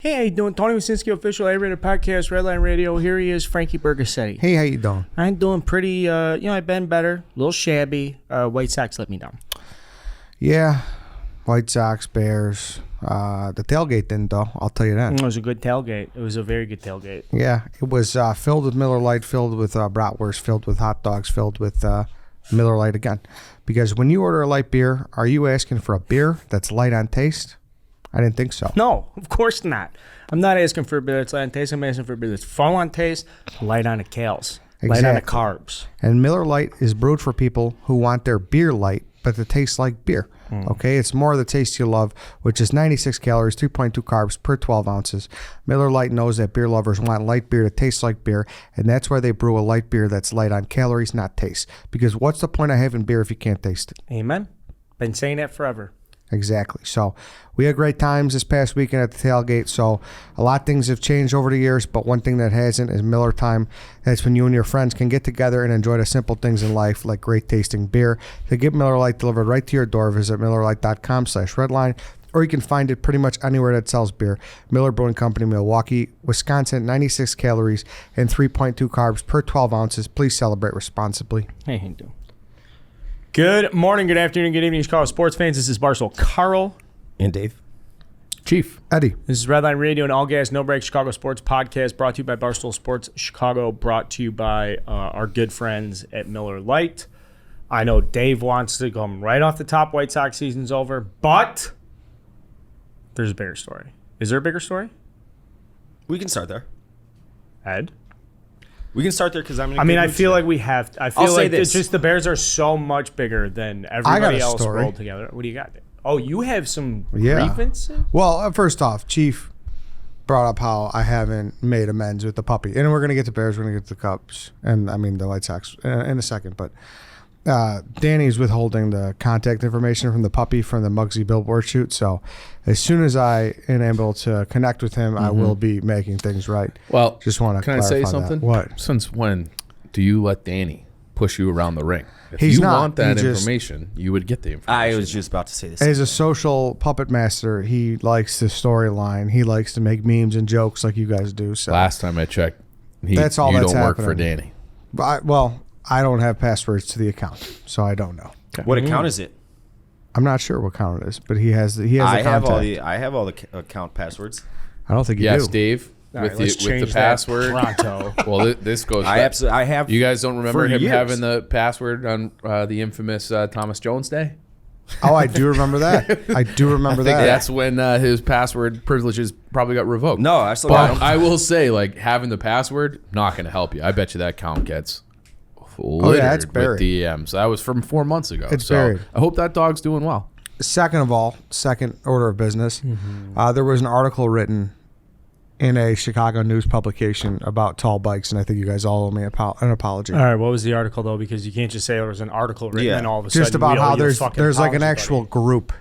Hey, how you doing? Tony Wasinski, official A-Rated podcast, Redline Radio. Here he is, Frankie Bergasetti. Hey, how you doing? I'm doing pretty, I've been better. A little shabby. White Sox let me down. Yeah, White Sox, Bears. The tailgate didn't, though. I'll tell you that. It was a good tailgate. It was a very good tailgate. Yeah, it was filled with Miller Lite, filled with bratwurst, filled with hot dogs, filled with Miller Lite again. Because when you order a light beer, are you asking for a beer that's light on taste? I didn't think so. No, of course not. I'm not asking for a beer that's light on taste. I'm asking for a beer that's full on taste, light on the calories, light on the carbs. And Miller Lite is brewed for people who want their beer light, but it tastes like beer. Okay, it's more of the taste you love, which is 96 calories, 3.2 carbs per 12 ounces. Miller Lite knows that beer lovers want light beer that tastes like beer, and that's why they brew a light beer that's light on calories, not taste. Because what's the point of having beer if you can't taste it? Amen. Been saying that forever. Exactly. So we had great times this past weekend at the tailgate. So a lot of things have changed over the years, but one thing that hasn't is Miller time. That's when you and your friends can get together and enjoy the simple things in life, like great tasting beer. To get Miller Lite delivered right to your door, visit MillerLite.com/redline, or you can find it pretty much anywhere that sells beer. Miller Brewing Company, Milwaukee, Wisconsin, 96 calories and 3.2 carbs per 12 ounces. Please celebrate responsibly. Hey, how you doing? Good morning, good afternoon, good evening, Chicago sports fans. This is Barstool Carl. And Dave. Chief. Eddie. This is Redline Radio, an all-gas, no-break Chicago sports podcast brought to you by Barstool Sports Chicago, brought to you by our good friends at Miller Lite. I know Dave wants to come right off the top. White Sox season's over, but there's a bigger story. Is there a bigger story? We can start there. Ed? We can start there because I'm in a I good mean, I mood feel today. like we have to. I I'll feel say like it's this. just the Bears are so much bigger than I got everybody a else story. rolled together. What do you got? Oh, you have some Yeah. grievances? Well, first off, Chief brought up how I haven't made amends with the puppy. And we're going to get to Bears, we're going to get to the Cubs, and I mean the White Sox in a second. But Danny's withholding the contact information from the puppy from the Muggsy Billboard shoot. So as soon as I am able to connect with him, I will be making things right. Well, Just want to can I say something? That. What? Since when do you let Danny push you around the ring? If He's you not. want that He just- information, you would get the information. I was just about to say this. As a social puppet master, he likes the storyline. He likes to make memes and jokes like you guys do. So Last time I checked, That's all you that's don't work for happening. Danny. I don't have passwords to the account, so I don't know. What account is it? I'm not sure what account it is, but he has the I contact. have all the account passwords. I don't think you Yes, do. Dave, All with right, let's the change that password. pronto. Well, this goes. I back. absolutely. I have. You guys don't remember for him years. having the password on the infamous Thomas Jones Day? Oh, I do remember that. I do remember that. That's when his password privileges probably got revoked. No, I still got But them. I will say, like, having the password, not going to help you. I bet you that account gets littered it's buried. with DMs. That was from 4 months ago. It's so buried. I hope that dog's doing well. Second of all, second order of business, there was an article written in a Chicago news publication about tall bikes, and I think you guys all owe me an apology. All right, what was the article, though? Because you can't just say there was an article written Yeah. and all of a sudden Just about we owe how you a there's fucking like an apology, actual buddy. group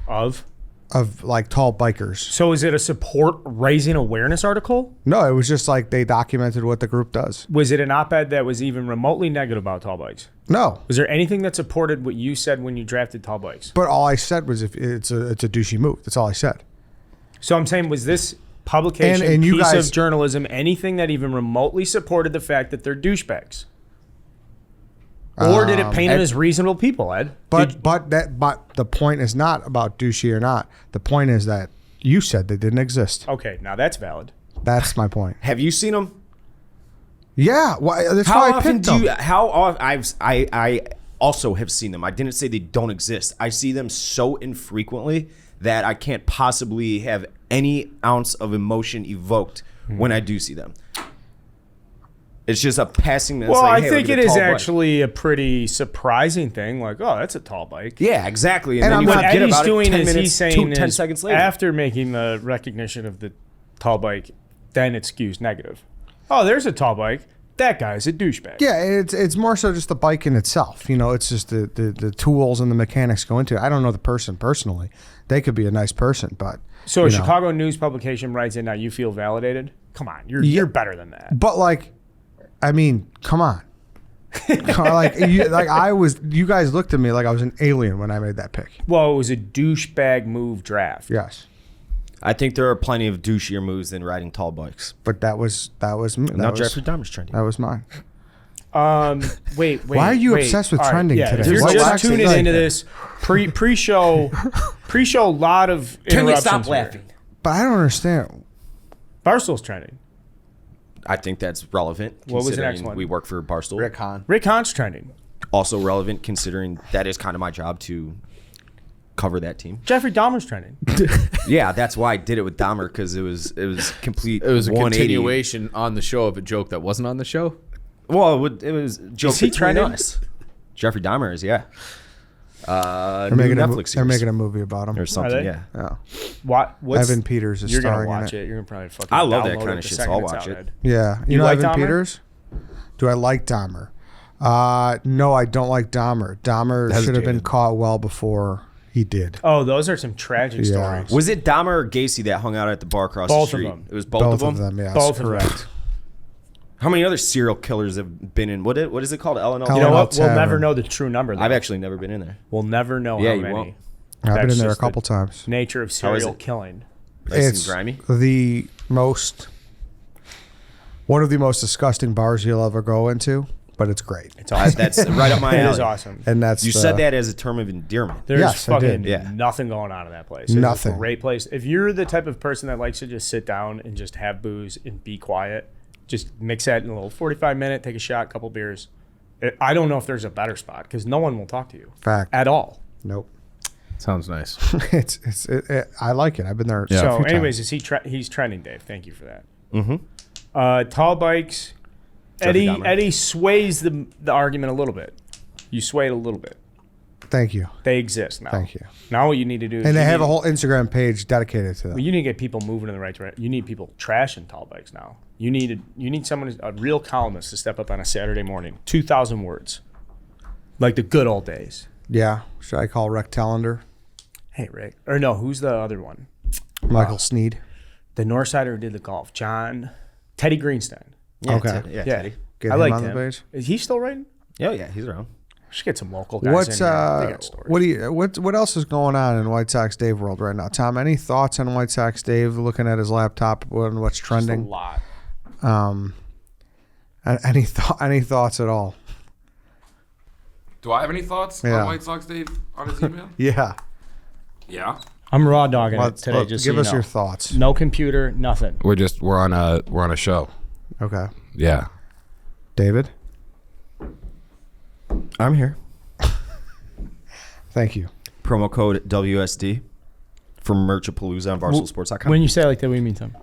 Of? of like tall bikers. So is it a support raising awareness article? No, it was just like they documented what the group does. Was it an op-ed that was even remotely negative about tall bikes? No, Was there anything that supported what you said when you drafted tall bikes? but all I said was if it's a douchey move. That's all I said. So I'm saying, was this publication, And you piece guys- of journalism, anything that even remotely supported the fact that they're douchebags? Or did it paint them as reasonable people, Ed? But the point is not about douchey or not. The point is that you said they didn't exist. Okay, now that's valid. That's my point. Have you seen them? Yeah, that's How why I often picked do you? them. How often? I also have seen them. I didn't say they don't exist. I see them so infrequently that I can't possibly have any ounce of emotion evoked when I do see them. It's just a passing. It's Well, like, I hey, think look it at the is tall bike. actually a pretty surprising thing. Like, oh, that's a tall bike. Yeah, exactly. And then I'm you not- What forget Eddie's about doing it 10 is minutes, he's saying 10 is seconds later. after making the recognition of the tall bike, then it skews negative. Oh, there's a tall bike. That guy's a douchebag. Yeah, it's more so just the bike in itself. You know, it's just the tools and the mechanics go into it. I don't know the person personally. They could be a nice person, but So a you know. Chicago news publication writes in, now you feel validated? Come on, you're better than that. But like, I mean, come on. You guys looked at me like I was an alien when I made that pick. Well, it was a douchebag move draft. Yes. I think there are plenty of douchier moves than riding tall bikes. But that was Now Jeffrey Dahmer's trending. that was mine. Wait. Why are you obsessed with All right, trending yeah, today? If you're What's just actually tuning like into that? this pre-show, a lot of Can you interruptions. stop here. laughing? But I don't understand. Barstool's trending. I think that's relevant. What was the considering next one? We work for Barstool. Rick Hahn. Rick Hahn's trending. Also relevant considering that is kind of my job to cover that team. Jeffrey Dahmer's trending. Yeah, that's why I did it with Dahmer because it was complete. It was a 180. continuation on the show of a joke that wasn't on the show. Well, it was jokes he between trending? us. Jeffrey Dahmer is, yeah. They're New making, Netflix they're series making a movie about him. or something. they? Yeah, Yeah. What's Evan Peters is You're gonna starring in watch it. it. You're gonna probably fucking. I love that download kind it of the shit, so second I'll it's watch out, it. Ed. Yeah. You You know like Evan Dahmer? Peters? Do I like Dahmer? No, I don't like Dahmer. Dahmer should have been Hesitated. caught well before he did. Oh, those are some tragic Yeah. stories. Was it Dahmer or Gacy that hung out at the bar across Both the of street? them. It was both of them. yes, Both of correct. them. How many other serial killers have been in? What is it called? LNL. You know LNL what? We'll Tavern. never know the true number. Though. I've actually never been in there. We'll never know Yeah, how you many. won't. I've been That's in there a just couple times. Nature of How is serial it? killing. Nice It's and grimy. one of the most disgusting bars you'll ever go into, but it's great. It's awesome. That's right up my It alley. is awesome. And that's You said that as a term of endearment. There's Yes, I fucking did. Yeah. nothing going on in that place. It's Nothing. a great place. If you're the type of person that likes to just sit down and just have booze and be quiet, just mix that in a little 45-minute, take a shot, couple beers. I don't know if there's a better spot because no one will talk to you Fact. at all. Nope. Sounds nice. I like it. I've been there. Yeah. a So, few anyways, times. he's trending, Dave. Thank you for that. Mm-hmm. Tall bikes. Jeffrey Dahmer. Eddie sways the argument a little bit. You swayed a little bit. Thank you. They exist now. Thank you. Now what you need to do is And they you have need- a whole Instagram page dedicated to Well, them. you need to get people moving in the right direction. You need people trashing tall bikes now. You need someone, a real columnist, to step up on a Saturday morning, 2,000 words, like the good old days. Yeah. Should I call Rick Tellender? Hey, Rick, or no, who's the other one? Michael Sneed. The Northsider who did the golf, Teddy Greenstein. Yeah, Okay. Ted- yeah, Yeah, Teddy. Get I him like on the him. page. Is he still writing? Yeah, yeah, he's around. We should get some local guys. What's in here. They got stories. what else is going on in White Sox Dave world right now? Tom, any thoughts on White Sox Dave looking at his laptop and what's Just a trending? lot. Any thoughts at all? Do I have any thoughts Yeah. on White Sox Dave on his email? Yeah. Yeah. I'm raw dogging it today. Just give so you us know. your thoughts. No computer, nothing. We're on a show. Okay. Yeah. David, I'm here. thank you. Promo code WSD for Merchapalooza on BarstoolSports.com. When you say it like that, what do you mean, Tom?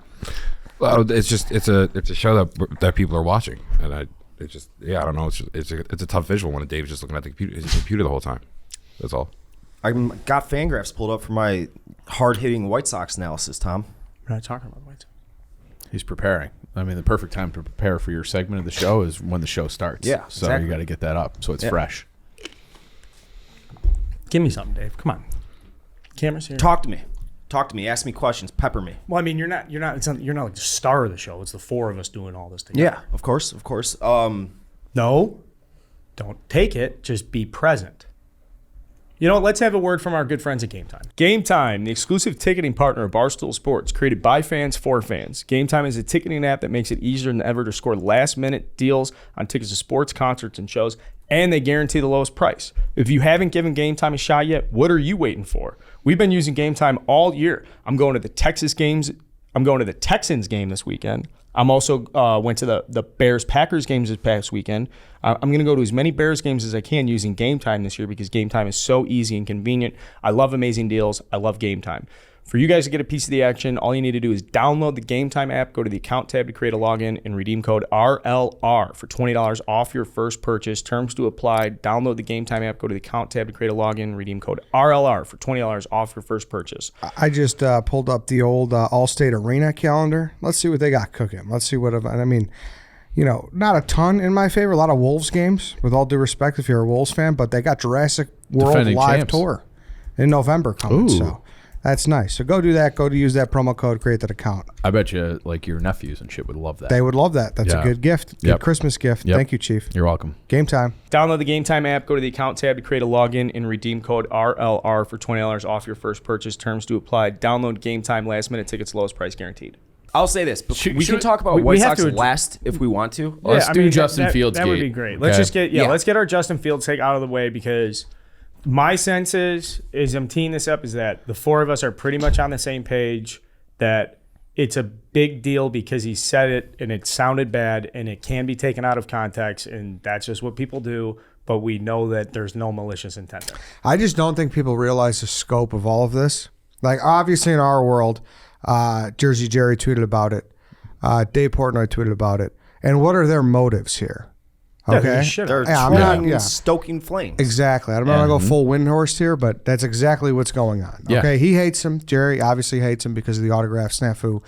Well, it's a show that people are watching, and I don't know. It's a tough visual when Dave's just looking at his computer the whole time. That's all. I got Fangraphs pulled up for my hard-hitting White Sox analysis, Tom. We're not talking about White Sox. He's preparing. I mean, the perfect time to prepare for your segment of the show is when the show starts. Yeah, So exactly. you got to get that up so it's Yeah. fresh. Give me something, Dave. Come on. Camera's here. Talk to me. Ask me questions. Pepper me. Well, I mean, you're not like the star of the show. It's the four of us doing all this together. Yeah, of course. No, don't take it. Just be present. You know what? Let's have a word from our good friends at Game Time. Game Time, the exclusive ticketing partner of Barstool Sports, created by fans for fans. Game Time is a ticketing app that makes it easier than ever to score last-minute deals on tickets to sports, concerts, and shows, and they guarantee the lowest price. If you haven't given Game Time a shot yet, what are you waiting for? We've been using Game Time all year. I'm going to the Texans game this weekend. I'm also went to the Bears-Packers games this past weekend. I'm going to go to as many Bears games as I can using Game Time this year because Game Time is so easy and convenient. I love amazing deals. I love Game Time. For you guys to get a piece of the action, all you need to do is download the Game Time app, go to the account tab to create a login, and redeem code RLR for $20 off your first purchase. Terms to apply. Download the Game Time app, go to the account tab to create a login, redeem code RLR for $20 off your first purchase. I just pulled up the old Allstate Arena calendar. Let's see what they got cooking. Let's see what I mean. You know, not a ton in my favor. A lot of Wolves games, with all due respect, if you're a Wolves fan, but they got Jurassic World Defending Live champs. Tour in November coming. Ooh. So That's nice. So go do that. Go to use that promo code, create that account. I bet you like your nephews and shit would love that. They would love that. That's Yeah. a good gift. Good Yep. Christmas gift. Yep. Thank you, Chief. You're welcome. Game time. Download the Game Time app, go to the account tab to create a login and redeem code RLR for $20 off your first purchase. Terms do apply. Download Game Time, last minute tickets, lowest price guaranteed. I'll say this. We can talk about we White have Sox to- last if we want to. Let's do Justin Fields That would gate. be great. Let's Okay. just get Yeah. let's get our Justin Fields take out of the way, because my sense is I'm teeing this up, is that the four of us are pretty much on the same page that it's a big deal because he said it and it sounded bad and it can be taken out of context, and that's just what people do. But we know that there's no malicious intent there. I just don't think people realize the scope of all of this. Like, obviously, in our world, Jersey Jerry tweeted about it. Dave Portnoy tweeted about it. And what are their motives here? Yeah, Okay. they should. They're Yeah, I'm trolling, not- yeah. stoking flames. Exactly. I'm not going to go full wind horse here, but that's exactly what's going on. Yeah. Okay. He hates him. Jerry obviously hates him because of the autograph snafu.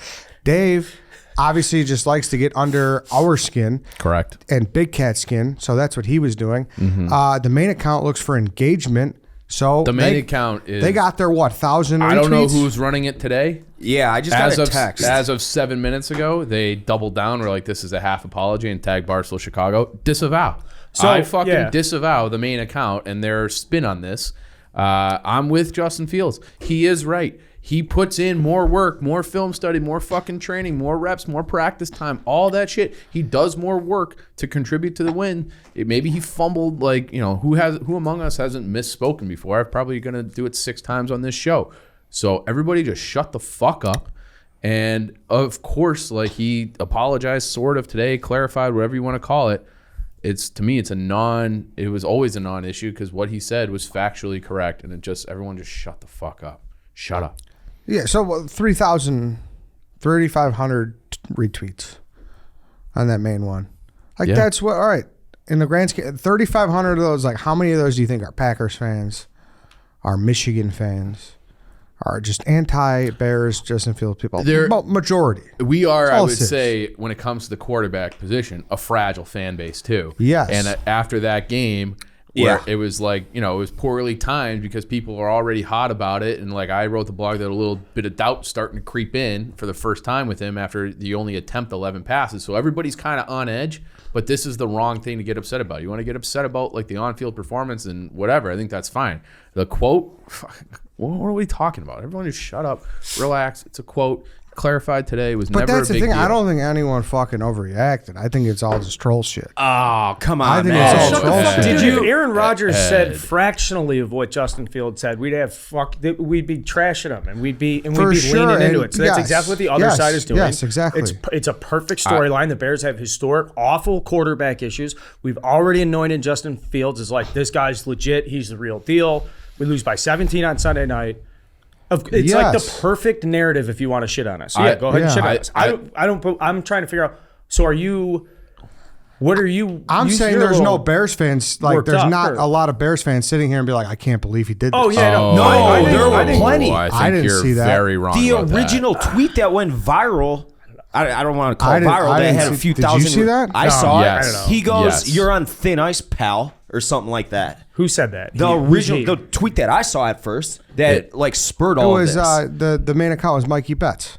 Dave obviously just likes to get under our skin Correct. and Big Cat skin. So that's what he was doing. Mm-hmm. The main account looks for engagement. So The main account is. they got their 1,000 retweets. I don't know who's running it today. Yeah, I just got a text. As of 7 minutes ago, they doubled down. We're like, this is a half apology, and tagged Barstool Chicago. Disavow. So, I fucking yeah. disavow the main account and their spin on this. I'm with Justin Fields. He is right. He puts in more work, more film study, more fucking training, more reps, more practice time, all that shit. He does more work to contribute to the win. Maybe he fumbled, like, who among us hasn't misspoken before? I'm probably going to do it 6 times on this show. So everybody just shut the fuck up. And of course, like, he apologized sort of today, clarified, whatever you want to call it. It was always a non-issue because what he said was factually correct, and everyone just shut the fuck up. Shut up. Yeah, so 3,500 retweets on that main one. Like, Yeah. that's what, all right. In the grand scale, 3,500 of those, like, how many of those do you think are Packers fans, are Michigan fans, are just anti-Bears, Justin Fields people? Majority. We are, I all would it is. say, when it comes to the quarterback position, a fragile fan base too. Yes. And after that game, where Yeah. it was like, it was poorly timed because people are already hot about it. And like, I wrote the blog that a little bit of doubt starting to creep in for the first time with him after the only attempt 11 passes. So everybody's kind of on edge, but this is the wrong thing to get upset about. You want to get upset about like the on-field performance and whatever. I think that's fine. The quote, what are we talking about? Everyone just shut up, relax. It's a quote. Clarified today. It was But never that's a the big thing. deal. I don't think anyone fucking overreacted. I think it's all just troll shit. Oh, come on, I think man. it's all Shut the troll fuck shit. Did you? If Aaron Rodgers said Ed. fractionally of what Justin Fields said, we'd be trashing him, and we'd be For sure, leaning into and it. So that's yes, exactly what the other yes, side is doing. yes, exactly. It's a perfect storyline. The Bears have historic, awful quarterback issues. We've already anointed Justin Fields as like, this guy's legit. He's the real deal. We lose by 17 on Sunday night. It's like the Yes. perfect narrative if you want to shit on us. So yeah, go ahead and yeah. shit on us. I don't. I'm trying to figure out. So are you? What are you? I'm saying you're a there's no little- Bears fans. Like, worked there's up, not or- a lot of Bears fans sitting here and be like, I can't believe he did this. Oh yeah, Oh, No, I think- there were I think- plenty. I think I didn't you're see that. very wrong. The about that. original tweet that went viral, I don't want to call I it didn't- viral, I that didn't had a see- few did you thousand. see that? I saw Yes. it. I don't know. He goes, Yes. "You're on thin ice, pal," or something like that. Who said that? The He- original, he- the tweet that I saw at first that like spurred It all was of this. the main account was Mikey Betts.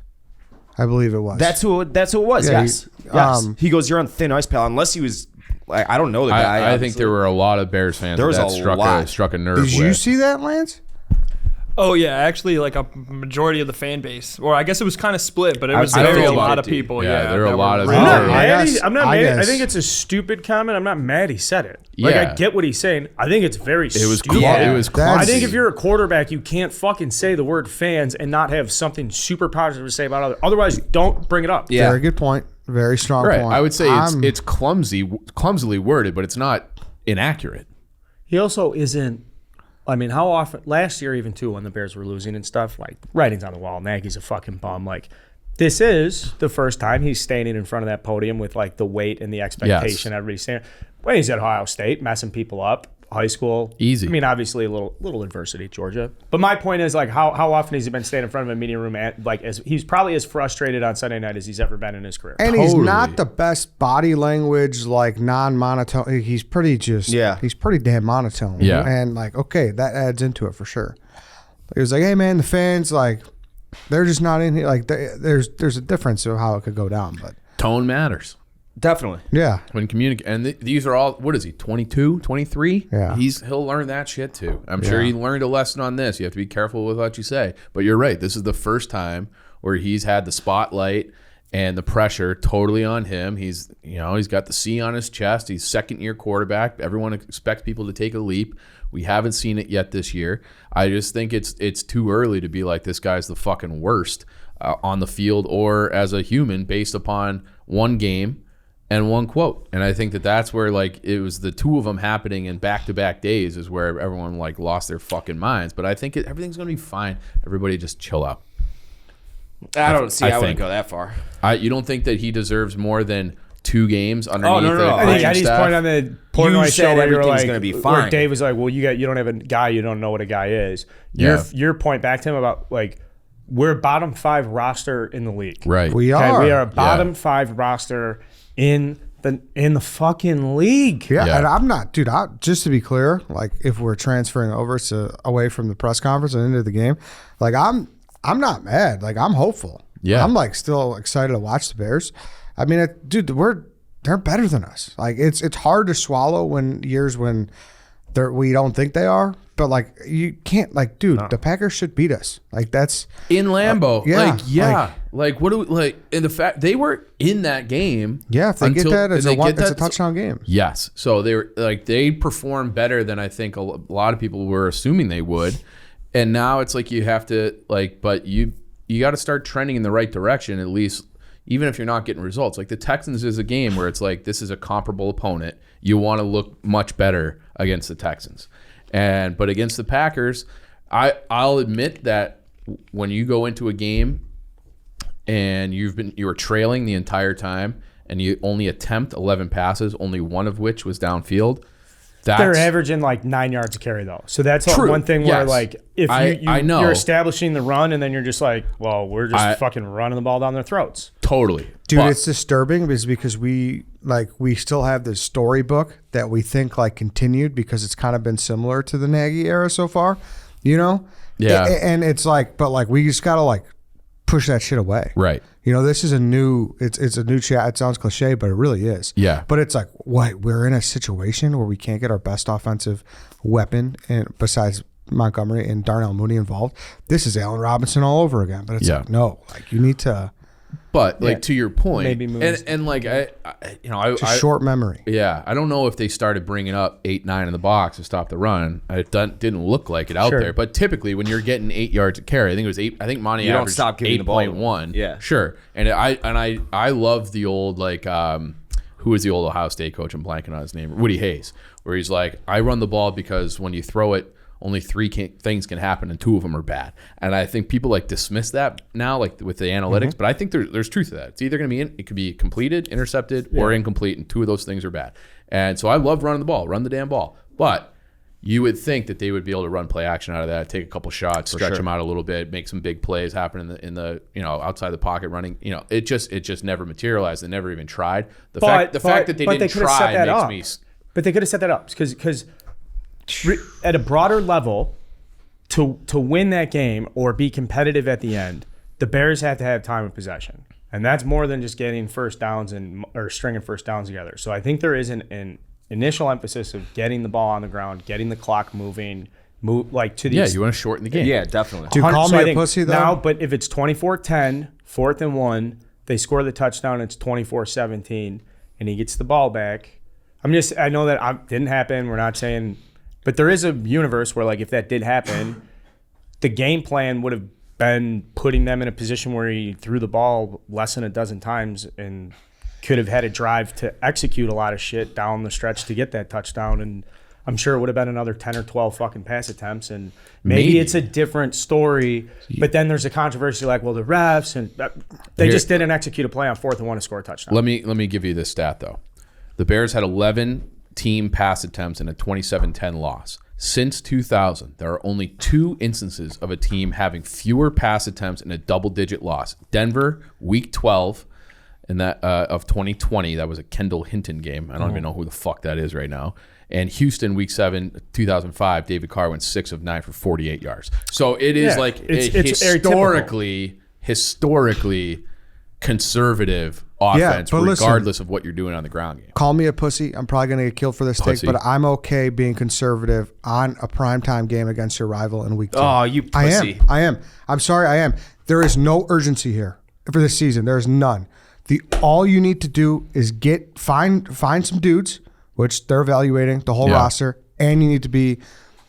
I believe it was. That's who it was. Yeah, Yes. he- Yes. He goes, "You're on thin ice, pal." Unless he was like, I don't know the guy. I think obviously. there were a lot of Bears fans There was that a struck lot. struck a nerve Did with. you see that, Lance? Oh yeah, actually, like a majority of the fan base, or I guess it was kind of split, but it was I very felt a lot of 50. people. Yeah, Yeah, there were a that lot of- really- I'm not I mad. guess- I'm not I mad. I guess. think it's a stupid comment. I'm not mad he said it. Like, Yeah. I get what he's saying. I think it's very It was stupid. it was That's- I clumsy. think if you're a quarterback, you can't fucking say the word fans and not have something super positive to say about others. Otherwise, don't bring it up. Yeah. Very good point. Very strong right. point. I would say I'm- it's clumsily worded, but it's not inaccurate. He also isn't. I mean, how often? Last year, even too, when the Bears were losing and stuff, like writings on the wall. Nagy's a fucking bum. Like, this is the first time he's standing in front of that podium with like the weight and the expectation. Everybody's saying when he's at Ohio State, messing people up. High school, Easy. I mean, obviously a little adversity, Georgia. But my point is, like, how often has he been standing in front of a meeting room? He's probably as frustrated on Sunday night as he's ever been in his career. and he's Totally. not the best body language, like non-monotone. He's pretty Yeah. He's pretty damn monotone. Yeah. And like, okay, that adds into it for sure. He was like, hey man, the fans, like, they're just not in here. Like, there's a difference of how it could go down, but Tone matters. Definitely. yeah. When communicate, and these are all, what is he, 22, 23? Yeah. He'll learn that shit too. I'm sure he learned a lesson on this. You have to be careful with what you say. But you're right. This is the first time where he's had the spotlight and the pressure totally on him. He's got the C on his chest. He's second-year quarterback. Everyone expects people to take a leap. We haven't seen it yet this year. I just think it's too early to be like, this guy's the fucking worst on the field or as a human based upon one game and one quote. And I think that's where, like, it was the two of them happening in back-to-back days is where everyone, like, lost their fucking minds. But I think everything's going to be fine. Everybody just chill out. I don't see. I wouldn't think. go that far. You don't think that he deserves more than 2 games underneath no. I think the Eddie's staff? point on the Portnoy said show where you were everything's like, gonna be where fine. Dave was like, well, you don't have a guy, you don't know what a guy is. Your point back to him about, like, we're a bottom 5 roster in the league. Right. We Okay, are. we are a bottom 5 roster in the fucking league. Yeah, Yeah. and I'm not, dude. Just to be clear, like, if we're transferring over to away from the press conference and into the game, like, I'm not mad. Like, I'm hopeful. Yeah. I'm, like, still excited to watch the Bears. I mean, dude, they're better than us. Like, it's hard to swallow when we don't think they are. But, like, you can't, like, dude, the Packers should beat us. Like, that's In Lambeau. yeah, Like, what do we, like, in the fact they were in that game. yeah. If they get that, it's they get it's a that- touchdown game. Yes. So they performed better than I think a lot of people were assuming they would. And now it's like you have to, like, but you got to start trending in the right direction, at least, even if you're not getting results. Like, the Texans is a game where it's like, this is a comparable opponent. You want to look much better against the Texans. But against the Packers, I'll admit that when you go into a game and you were trailing the entire time and you only attempt 11 passes, only one of which was downfield. They're averaging like 9 yards a carry though. So that's True. one thing where, Yes. like, if I know. you're establishing the run and then you're just like, well, we're just fucking running the ball down their throats. Totally. Dude, But- it's disturbing because we still have this storybook that we think, like, continued because it's kind of been similar to the Nagy era so far, you know? Yeah. And it's like, but, like, we just got to, like, push that shit away. Right. You know, this is a new chat. It sounds cliche, but it really is. Yeah. But it's like, what? We're in a situation where we can't get our best offensive weapon, and besides Montgomery and Darnell Mooney involved. This is Allen Robinson all over again. But it's Yeah. like, no, like, you need to, But, like, to your point, maybe moves. and like, just short memory. Yeah, I don't know if they started bringing up 8-9 in the box to stop the run. It didn't look like it out Sure. there. But typically, when you're getting 8 yards of carry, I think it was 8. I think Monty You don't averaged stop giving the ball. 8.1. Yeah. sure. And I love the old, like, who was the old Ohio State coach? I'm blanking on his name. Woody Hayes, where he's like, I run the ball because when you throw it, only 3 things can happen, and 2 of them are bad. And I think people, like, dismiss that now, like, with the analytics. But I think there's truth to that. It's either going to be it could be completed, intercepted, or incomplete, and 2 of those things are bad. And so I love running the ball, run the damn ball. But you would think that they would be able to run play action out of that, take a couple shots, stretch them out a little bit, make some big plays happen in the outside the pocket running. It just never materialized. They never even tried. The fact that they didn't could have try set that makes up. me. But they could have set that up because at a broader level, to win that game or be competitive at the end, the Bears have to have time of possession, and that's more than just getting first downs or stringing first downs together. So I think there is an initial emphasis of getting the ball on the ground, getting the clock moving, like to the Yeah, you want to shorten the game. Yeah, definitely. Dude, call So me I a think pussy, though. now, but if it's 24-10, 4th and 1, they score the touchdown, it's 24-17, and he gets the ball back. I know that didn't happen. We're not saying, but there is a universe where, like, if that did happen, the game plan would have been putting them in a position where he threw the ball less than a dozen times and could have had a drive to execute a lot of shit down the stretch to get that touchdown. And I'm sure it would have been another 10 or 12 fucking pass attempts. And maybe it's a different story. But then there's a controversy like, well, the refs, and they just didn't execute a play on 4th and 1 to score a touchdown. Let me give you this stat, though. The Bears had 11 team pass attempts in a 27-10 loss. Since 2000, there are only 2 instances of a team having fewer pass attempts in a double-digit loss. Denver, Week 12, and that of 2020. That was a Kendall Hinton game. I don't even know who the fuck that is right now. And Houston, Week 7, 2005, David Carr went 6 of 9 for 48 yards. So it is like it's historically conservative offense, but listen, regardless of what you're doing on the ground game. Call me a pussy. I'm probably going to get killed for this take, Pussy. but I'm okay being conservative on a primetime game against your rival in week 2. Oh, you pussy. I am. I'm sorry, I am. There is no urgency here for this season. There's none. All you need to do is find some dudes, which they're evaluating the whole roster, and you need to be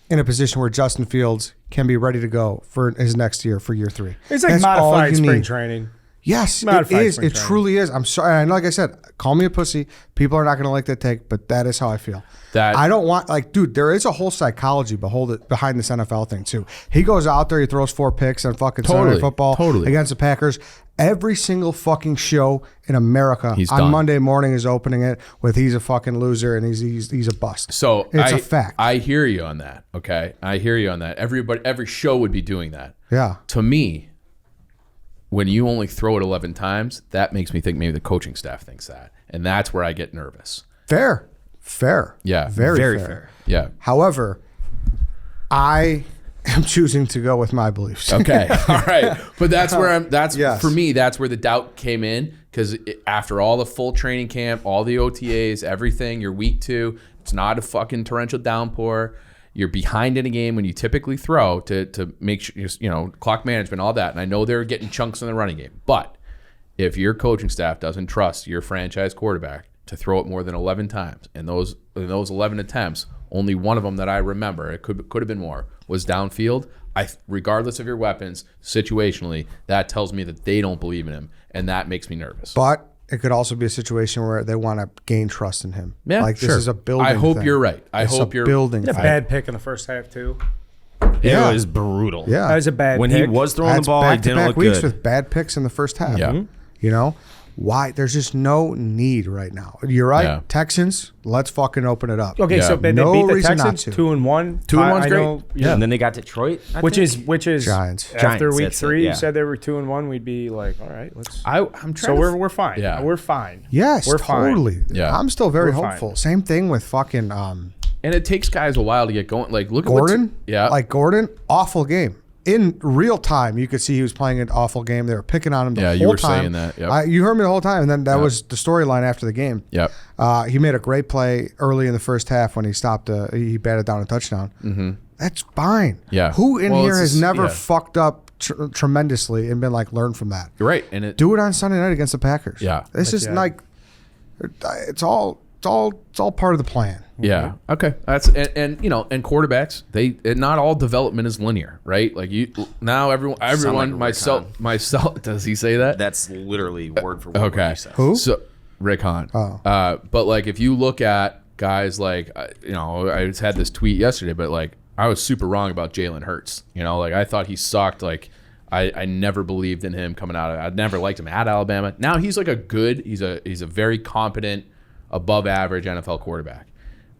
in a position where Justin Fields can be ready to go for his next year, for year 3. It's like That's all modified you spring need. training. Yes, it Modified is. spring It training. truly is. I'm sorry. And like I said, call me a pussy. People are not going to like that take, but that is how I feel. I don't want, dude, there is a whole psychology behind this NFL thing, too. He goes out there, he throws 4 picks on fucking Sunday Night Football against the Packers. Every single fucking show in America He's on done. Monday morning is opening it with he's a fucking loser and he's a bust. So it's a fact. I hear you on that. Okay, I hear you on that. Every show would be doing that. Yeah. To me, when you only throw it 11 times, that makes me think maybe the coaching staff thinks that, and that's where I get nervous. Fair. Yeah. Very fair. Yeah. However, I am choosing to go with my beliefs. Okay. All right. But that's where Yes. for me, that's where the doubt came in, because after all the full training camp, all the OTAs, everything, you're week 2, it's not a fucking torrential downpour. You're behind in a game when you typically throw to make sure, clock management, all that. And I know they're getting chunks in the running game. But if your coaching staff doesn't trust your franchise quarterback to throw it more than 11 times, and those 11 attempts, only one of them that I remember, it could have been more, was downfield. Regardless of your weapons, situationally, that tells me that they don't believe in him, and that makes me nervous. But it could also be a situation where they want to gain trust in him. Yeah, this sure. is a building. I hope thing. you're right. I It's hope a you're building. A thing. bad pick in the first half, too. Yeah. It was brutal. Yeah, That was a bad When pick. he was throwing That's the ball, he back-to-back didn't look weeks good. with bad picks in the first half. Yeah. You know why? There's just no need right now. You're right. Yeah. Texans, let's fucking open it up. Okay, Yeah. so they No beat the reason not Texans to. 2-1. 2-1's I great. know, Yeah. And then they got Detroit, I Which think. is Giants. After Giants, week that's it, 3, yeah. you said they were 2-1. We'd be like, all right, let's. I'm trying. So we're fine. Yeah. We're fine. Yes, We're fine. totally. Yeah. I'm still very We're fine. hopeful. Same thing with fucking and it takes guys a while to get going. Like, look Gordon. at Gordon, awful game. In real time, you could see he was playing an awful game. They were picking on him the Yeah, whole you were time. saying that, yep. You heard me the whole time, and then that was the storyline after the game. Yep. He made a great play early in the first half when he stopped. He batted down a touchdown. Mm-hmm. That's fine. Yeah. Who in Well, here it's has just- never yeah. fucked up tremendously and been like, learn from that? You're right, and it. Do it on Sunday night against the Packers. Yeah. This is yeah. like, it's all part of the plan. Yeah. Okay. That's and quarterbacks, not all development is linear, right? Like now everyone like myself does he say that? That's literally word for word. Okay. What he said. Who? So Rick Hahn. Oh. But like if you look at guys like I just had this tweet yesterday, but like I was super wrong about Jalen Hurts. Like I thought he sucked. Like I never believed in him coming out. I never liked him at Alabama. Now he's like he's a very competent, above average NFL quarterback.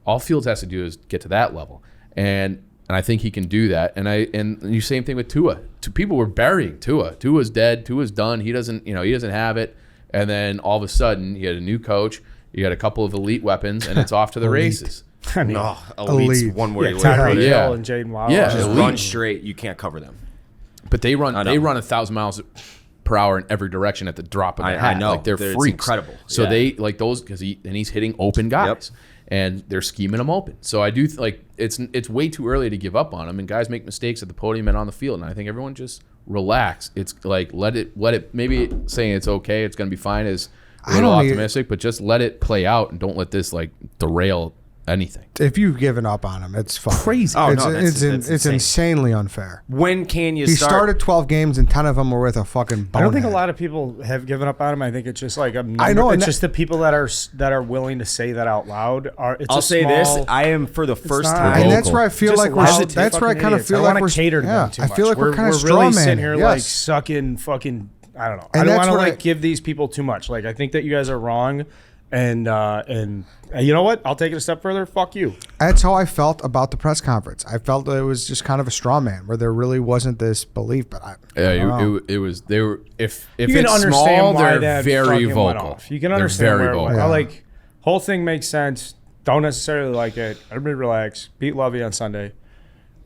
All Fields has to do is get to that level, and I think he can do that. And you same thing with Tua. People were burying Tua. Tua's dead. Tua's done. He doesn't have it. And then all of a sudden, you had a new coach. You got a couple of elite weapons, and it's off to the races. I mean, No, elite's Elite. one word. Tyreek Yeah. Hill and Jaden Wild. Yeah. Just elite. run straight. You can't cover them. But they run know. 1,000 miles per hour in every direction at the drop of a I hat. know. Like they're It's freaks. incredible. So Yeah. they like those because he's hitting open guys. And they're scheming them open. So I do it's way too early to give up on them. And guys make mistakes at the podium and on the field. And I think everyone just relax. It's like let it. Maybe saying it's okay, it's going to be fine is a little don't need- optimistic, but just let it play out and don't let this like derail anything. If you've given up on him, it's fine. Crazy. Oh, it's, no, that's it's insane. insanely unfair. When can you He start? started 12 games and 10 of them were with a fucking bonehead. I don't think a lot of people have given up on him. I think it's just like a number. I know, and It's that- just the people that are willing to say that out loud. It's I'll a say small, this: I am for the first not- time. And that's vocal. where I feel just like we're. loud That's where I fucking kind of idiots. feel I like wanna we're. cater to Yeah, them too I feel much. like we're kind of really straw sitting man. here like sucking fucking. I don't know. I And don't that's want to what like give these people too much. Like I think that you guys are wrong. And you know what? I'll take it a step further. Fuck you. That's how I felt about the press conference. I felt that it was just kind of a straw man where there really wasn't this belief. But I don't know. it was. They were if You can it's understand small, why they're that very fucking went vocal. off. You can They're understand very where it went. vocal. Yeah. Like, whole thing makes sense. Don't necessarily like it. Everybody relax. Beat Lovey on Sunday.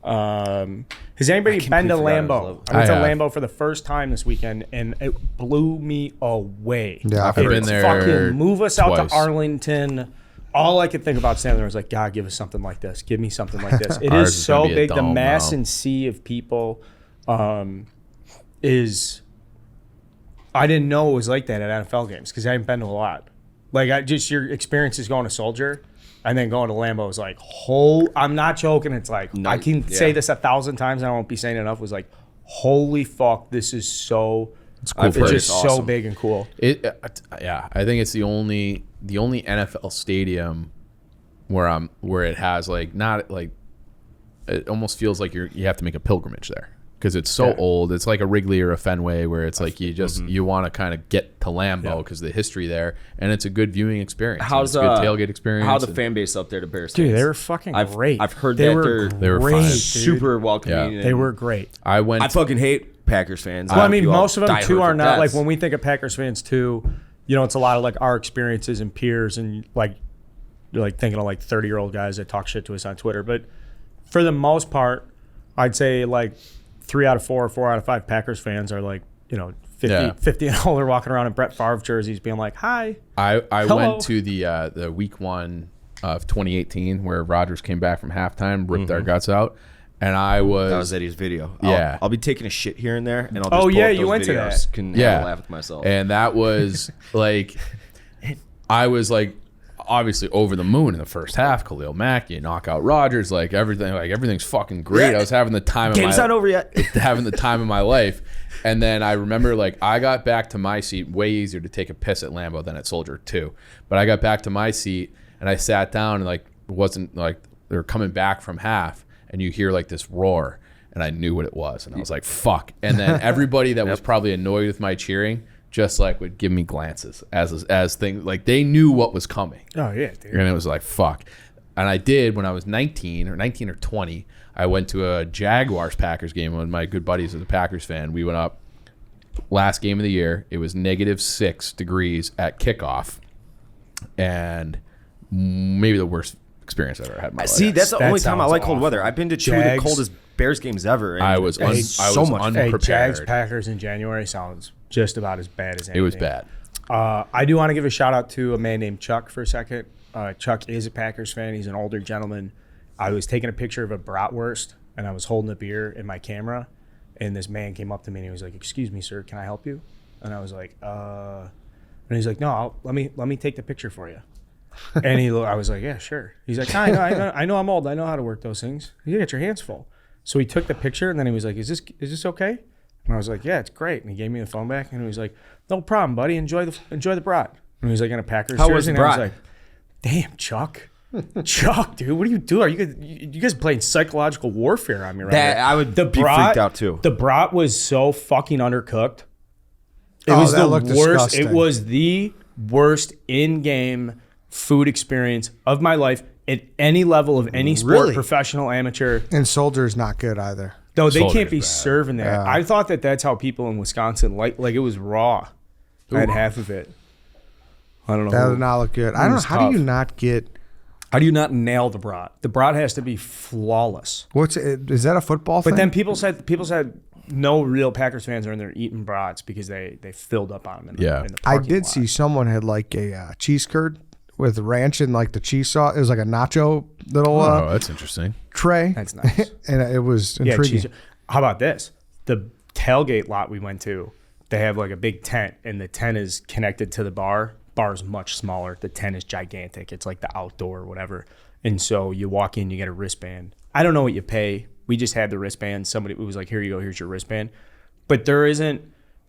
Has anybody been to completely forgot it was Lambeau? Lovey. I went to I have. Lambeau for the first time this weekend, and it blew me away. Yeah, I've been It's there Fucking move us out twice. to Arlington. All I could think about standing there was like, God, give us something like this. Give me something like this. It Ours is is gonna so be a big. The dome mass now. and sea of people is. I didn't know it was like that at NFL games because I haven't been to a lot. Like, your experiences going to Soldier and then going to Lambeau was like, I'm not joking. It's like, I can say this 1,000 times and I won't be saying it enough. Was like, holy fuck, this is so. It's cool place. just so Awesome. big and cool. Yeah, I think it's the only NFL stadium where it has like not like it almost feels like you have to make a pilgrimage there because it's so old. It's like a Wrigley or a Fenway where it's like you just you want to kind of get to Lambeau because of the history there, and it's a good viewing experience. How's it's a good tailgate experience? How's the and- fan base up there to Bears? Dude, fans? they were fucking I've great. I've heard they that were They were great, fine. dude. super welcoming. Yeah. They and were great. I went. I fucking hate Packers fans. Well, I mean, You all most of them die too are horrific not like deaths. when we think of Packers fans too. You know, it's a lot of like our experiences and peers, and like you're like thinking of like 30-year-old guys that talk shit to us on Twitter. But for the most part, I'd say like 3 out of 4 or 4 out of 5 Packers fans are like 50 and older, walking around in Brett Favre jerseys, being like, "Hi." I Hello. went to the week 1 of 2018 where Rodgers came back from halftime, ripped our guts out, and I was That was Eddie's video. Yeah. I'll be taking a shit here and there, and I'll just Oh, pull yeah, up you those went to videos, that. Can Yeah. have a laugh with myself. and that was like I was like obviously over the moon in the first half. Khalil Mack, you knock out Rodgers, like everything's fucking great. I was having the time of Game's my not over yet. having the time of my life. And then I remember like I got back to my seat, way easier to take a piss at Lambeau than at Soldier too. But I got back to my seat and I sat down and like it wasn't like they were coming back from half and you hear like this roar and I knew what it was and I was like fuck. And then everybody that was probably annoyed with my cheering just like would give me glances as things like they knew what was coming. Oh yeah, dude. And it was like, fuck. And I did when I was 19 or 20. I went to a Jaguars Packers game. One of my good buddies was a Packers fan. We went up last game of the year. It was -6 degrees at kickoff. And maybe the worst experience I've ever had in my life. See, that's the That only time I sounds like cold awful. we're. I've been to 2 of the Jags. coldest Bears games ever. And I was so much fun. Hey, unprepared. Jags Packers in January sounds just about as bad as anything. It was bad. I do want to give a shout out to a man named Chuck for a second. Chuck is a Packers fan. He's an older gentleman. I was taking a picture of a bratwurst and I was holding a beer in my camera, and this man came up to me and he was like, "Excuse me, sir, can I help you?" And I was like, And he's like, "No, let me take the picture for you." And I was like, "Yeah, sure." He's like, I know I'm old. I know how to work those things. You got your hands full. So he took the picture and then he was like, "Is this okay?" And I was like, "Yeah, it's great." And he gave me the phone back and he was like, "No problem, buddy. Enjoy the brat." And he was like in a Packers How jersey. was the and I was brat? like, "Damn, Chuck." Chuck, dude, what are you doing? Are you guys playing psychological warfare on me right That now? I would be freaked out too. The brat was so fucking undercooked. It Oh, was that the looked worst. disgusting. It was the worst in-game food experience of my life at any level of any sport, Really? professional, amateur. And Soldier's not good either. No, they Soldier's can't be bad. serving that. Yeah. I thought that's how people in Wisconsin like it was raw. I had half of it. I don't know. That did not look good. I don't know. was How do you tough. not get How do you not nail the brat? The brat has to be flawless. is that a football thing? But then people said no real Packers fans are in there eating brats because they filled up on them. In Yeah. the I parking did lot. see someone had like a cheese curd with ranch and like the cheese sauce. It was like a nacho little Oh, that's interesting. tray. That's nice. And it was Yeah, intriguing. cheese. How about this? The tailgate lot we went to, they have like a big tent, and the tent is connected to the bar. Bar's much smaller. The tent is gigantic. It's like the outdoor or whatever. And so you walk in, you get a wristband. I don't know what you pay. We just had the wristband. Somebody was like, "Here you go. Here's your wristband." But there isn't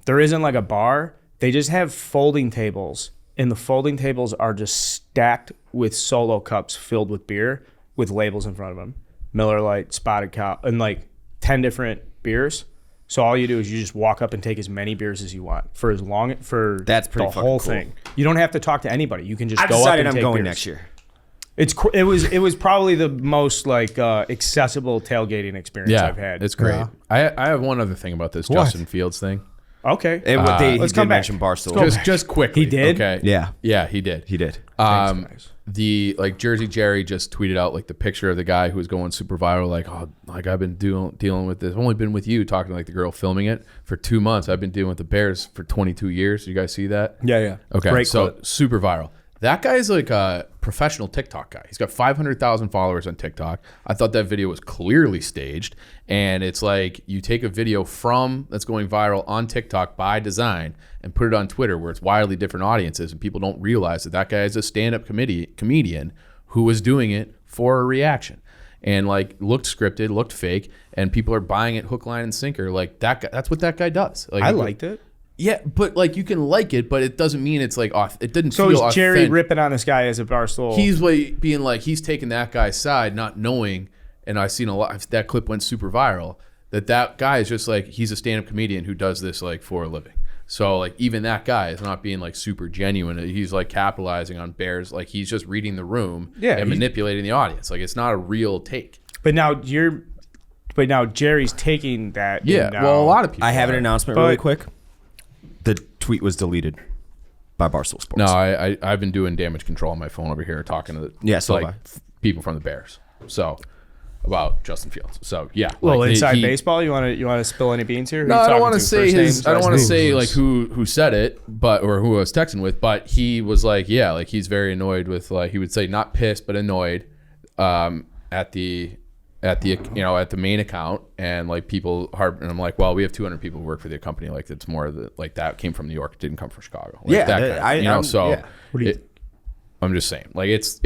like a bar. They just have folding tables, and the folding tables are just stacked with solo cups filled with beer with labels in front of them. Miller Lite, Spotted Cow, and like 10 different beers. So all you do is you just walk up and take as many beers as you want for That's pretty the fucking whole cool. thing. You don't have to talk to anybody. You can just I've go up decided and I'm take going beers. next year. It was probably the most like accessible tailgating experience I've had. It's great. Yeah. I have one other thing about this What? Justin Fields thing. Okay. He Let's did come back. mention Barstool. Let's go Just quickly. He did? Okay. Yeah. He did. He did. Thanks. The like Jersey Jerry just tweeted out like the picture of the guy who was going super viral. Like, oh, like I've been dealing with this. I've only been with you talking to like the girl filming it for 2 months. I've been dealing with the Bears for 22 years. You guys see that? Yeah. Okay. Great so clip. super viral. That guy's like a professional TikTok guy. He's got 500,000 followers on TikTok. I thought that video was clearly staged. And it's like you take a video that's going viral on TikTok by design and put it on Twitter where it's wildly different audiences. And people don't realize that guy is a stand-up comedian who was doing it for a reaction. And like looked scripted, looked fake, and people are buying it hook, line, and sinker. Like that guy, that's what that guy does. Like, I liked it. Yeah, but like you can like it, but it doesn't mean it's like off. It didn't So feel is Jerry authentic. ripping on this guy as a Barstool? He's like being like he's taking that guy's side, not knowing. And I've seen a lot. That clip went super viral. That guy is just like he's a stand-up comedian who does this like for a living. So like even that guy is not being like super genuine. He's like capitalizing on Bears. Like he's just reading the room and manipulating the audience. Like it's not a real take. But now Jerry's taking that. Yeah. now. Well, a lot of people. I have an are. announcement really quick. The tweet was deleted by Barstool Sports. No, I've been doing damage control on my phone over here, talking to so have I. people from the Bears. So about Justin Fields. So yeah, Well, like, inside he- baseball, you want to spill any beans here? Who No, you I don't talking want to to? say First his. names, I don't last want to names? say like who said it, but or who I was texting with. But he was like, yeah, like he's very annoyed with like he would say not pissed but annoyed, at the at the main account and like people and I'm like, well, we have 200 people who work for the company. Like it's more of the like that came from New York, didn't come from Chicago. Like, Yeah, that kind of, so yeah. I'm just saying, like it's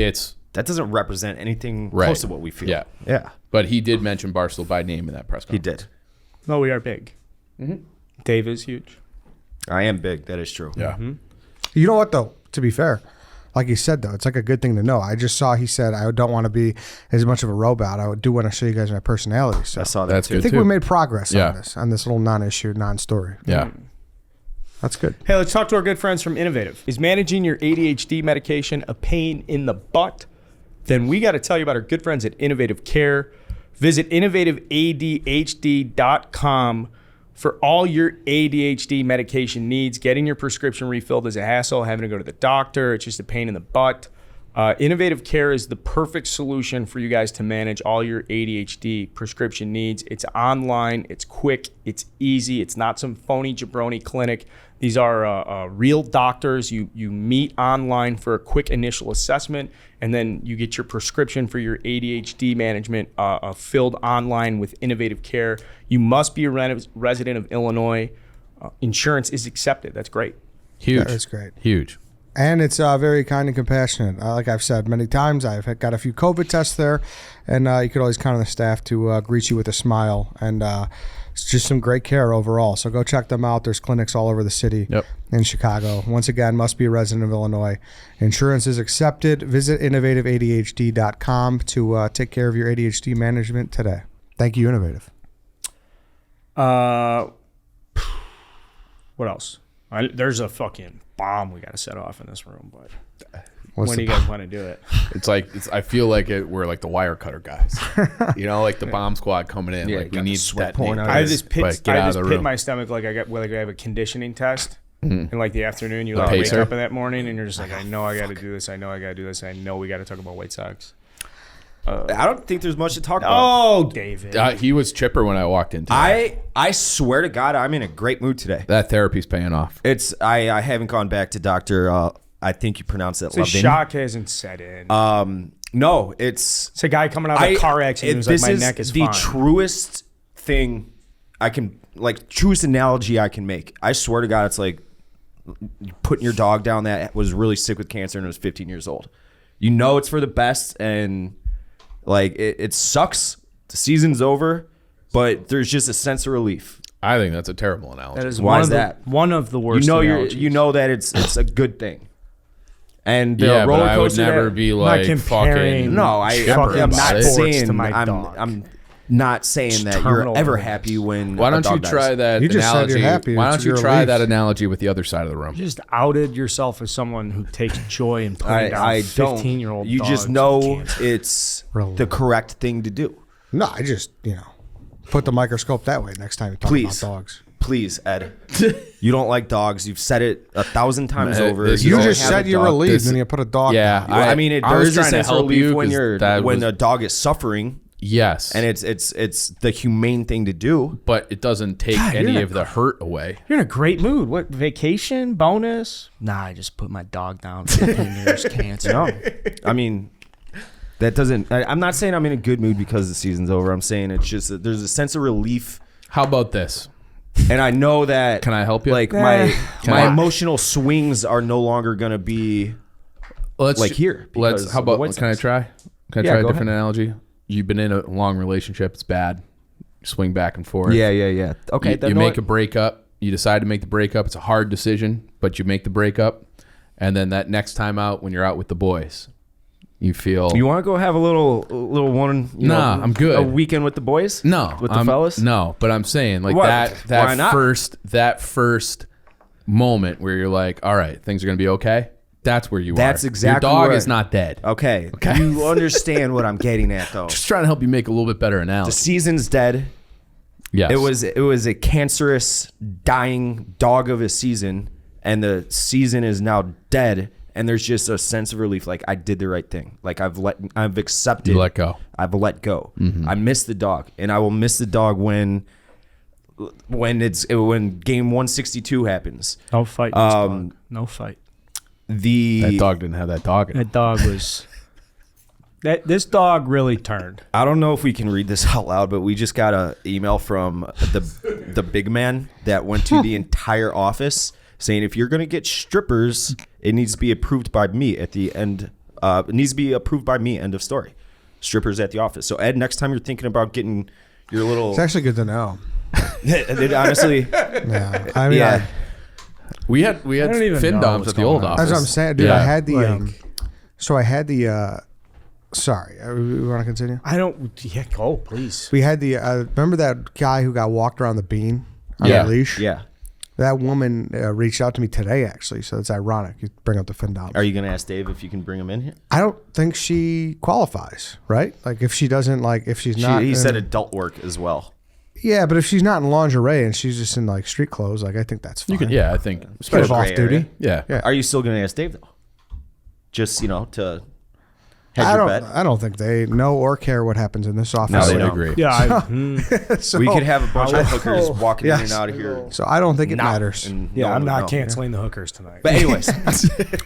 That doesn't represent anything right. close to what we feel. Yeah, Yeah. but he did mention Barstool by name in that press He conference. did. No, we are big. Dave is huge. I am big. That is true. Yeah. You know what though? To be fair, like he said though, it's like a good thing to know. I just saw he said I don't want to be as much of a robot. I do want to show you guys my personality. So I saw that That's too. I good. think too. we made progress Yeah. on this little non-issue, non-story. Yeah. That's good. Hey, let's talk to our good friends from Innovative. Is managing your ADHD medication a pain in the butt? Then we got to tell you about our good friends at Innovative Care. Visit innovativeadhd.com for all your ADHD medication needs. Getting your prescription refilled is a hassle. Having to go to the doctor, it's just a pain in the butt. Innovative Care is the perfect solution for you guys to manage all your ADHD prescription needs. It's online, it's quick, it's easy. It's not some phony jabroni clinic. These are real doctors. You meet online for a quick initial assessment, and then you get your prescription for your ADHD management filled online with Innovative Care. You must be a resident of Illinois. Insurance is accepted. That's great. Huge. That's great. Huge. And it's very kind and compassionate. Like I've said many times, I've got a few COVID tests there, and you could always count on the staff to greet you with a smile. And it's just some great care overall. So go check them out. There's clinics all over the city in Chicago. Once again, must be a resident of Illinois. Insurance is accepted. Visit innovativeadhd.com to take care of your ADHD management today. Thank you, Innovative. What else? There's a fucking bomb we got to set off in this room, but What's when the do you guys want to do it? It's like I feel like we're like the wire cutter guys, you know, like the bomb squad coming in. Yeah, like we got the need sweat that. pouring out. I just get out of the pit room. my stomach like I have a conditioning test in like the afternoon. You like wake pacer? up in that morning and you're just like, I know I got to do this. I know I got to do this. I know we got to talk about White Sox. I don't think there's much to talk about. Oh, David. He was chipper when I walked in. I swear to God, I'm in a great mood today. That therapy's paying off. I haven't gone back to Dr. I think you pronounce it the Levin. shock hasn't set in. No, it's a guy coming out of a car accident who's like, my neck is the fine. truest thing I can, like, truest analogy I can make. I swear to God, it's like putting your dog down that was really sick with cancer and was 15 years old. You know it's for the best, and like it sucks. The season's over, but there's just a sense of relief. I think that's a terrible analogy. That is Why one is of the, that? one of the worst. analogies. You know that it's a good thing. And the yeah, but roller I would coaster never that- be not like comparing- fucking. No, Chipper I'm not sports saying to my I'm, dog. not saying that terminal you're ever illness. happy when Why a don't you dog try dies. that You just said analogy? you're happy. Why It's don't you your try relief. that analogy with the other side of the room? You just outed yourself as someone who takes joy in putting down I don't. 15-year-old You dogs just with know cancer. it's Really? the correct thing to do. No, I just put the microscope that way next time you talk Please. about dogs. Please, Ed. You don't like dogs. You've said it 1,000 times Man, over. this is You all just have said a you're dog. relieved, This- and you put a dog. Yeah, down. Well, I mean, I there was is a trying to sense of help relief you when 'cause you're that when was- a dog is suffering, Yes, and it's the humane thing to do. but it doesn't take God, you're any not- of the hurt away. You're in a great mood. What, vacation, bonus? Nah, I just put my dog down 15 years, cancer. No, I mean, that doesn't. I'm not saying I'm in a good mood because the season's over. I'm saying it's just that there's a sense of relief, How about this? and I know that. Can I help you? Like my Can my I- emotional swings are no longer gonna be. Let's Like here, Let's. because How of the about? White Can I Sox. try? Can I Yeah, try a go different ahead. analogy? You've been in a long relationship. It's bad. You swing back and forth. Yeah. Okay, You, then you know make what? a breakup. You decide to make the breakup. It's a hard decision, but you make the breakup, and then that next time out, when you're out with the boys, you feel You want to go have a little one? Nah, I'm good. A weekend with the boys? no with the I'm- fellas? No, but I'm saying like What? that Why not? that first moment where you're like, all right, things are gonna be okay. That's where you are. That's exactly your dog where- is not dead. Okay. You understand what I'm getting at, though. Just trying to help you make a little bit better The analogy. season's dead. Yes, It was a cancerous, dying dog of a season, and the season is now dead. And there's just a sense of relief, like I did the right thing. Like I've accepted. You let go. I've let go. Mm-hmm. I miss the dog, and I will miss the dog when game 162 happens. No fight. This dog. No fight. That dog didn't have that dog in it. That dog was. This dog really turned. I don't know if we can read this out loud, but we just got an email from the big man that went to the entire office saying if you're gonna get strippers, it needs to be approved by me at the end. It needs to be approved by me. End of story. Strippers at the office. So Ed, next time you're thinking about getting your little, It's actually good to know. it honestly, Yeah, I mean, yeah. We had don't even fin know doms what's at the going old on. office. that's what I'm saying, dude. Yeah. I had the like- so I had the. Sorry, we want to continue. I don't. Yeah, go please. We had the. Remember that guy who got walked around the bean on Yeah. a leash? Yeah. That woman reached out to me today, actually. So it's ironic. You bring up the fin dom. Are you gonna ask Dave if you can bring him in here? I don't think she qualifies, right? Like if she doesn't, like if she's not. He in- said adult work as well. Yeah, but if she's not in lingerie and she's just in like street clothes, like I think that's fine. You could, yeah, I think, Kind of especially, off gray duty. area. yeah. Yeah. Are you still gonna ask Dave though? Just to hedge I your don't. bet. I don't think they know or care what happens in this office. No, I they would don't. agree. Yeah. So, We could have a bunch of hookers Oh. walking in Yes. and out of here. So I don't think it now, matters. and Yeah, no one I'm would not know. canceling the hookers tonight. But anyways,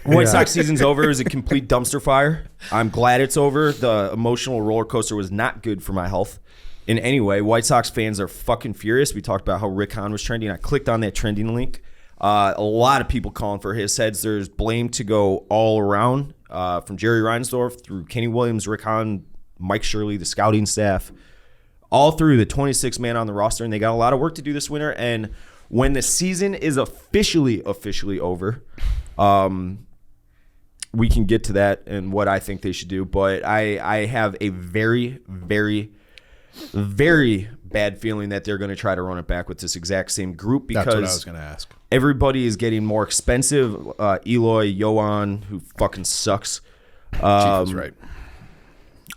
White Sox season's over. It was a complete dumpster fire. I'm glad it's over. The emotional roller coaster was not good for my health in any way. White Sox fans are fucking furious. We talked about how Rick Hahn was trending. I clicked on that trending link. A lot of people calling for his heads. There's blame to go all around, from Jerry Reinsdorf through Kenny Williams, Rick Hahn, Mike Shirley, the scouting staff, all through the 26 man on the roster, and they got a lot of work to do this winter. And when the season is officially over, we can get to that and what I think they should do. But I have a very, very, very bad feeling that they're going to try to run it back with this exact same group That's what I was because going to ask. everybody is getting more expensive. Eloy, Yoan, who fucking sucks. That's right.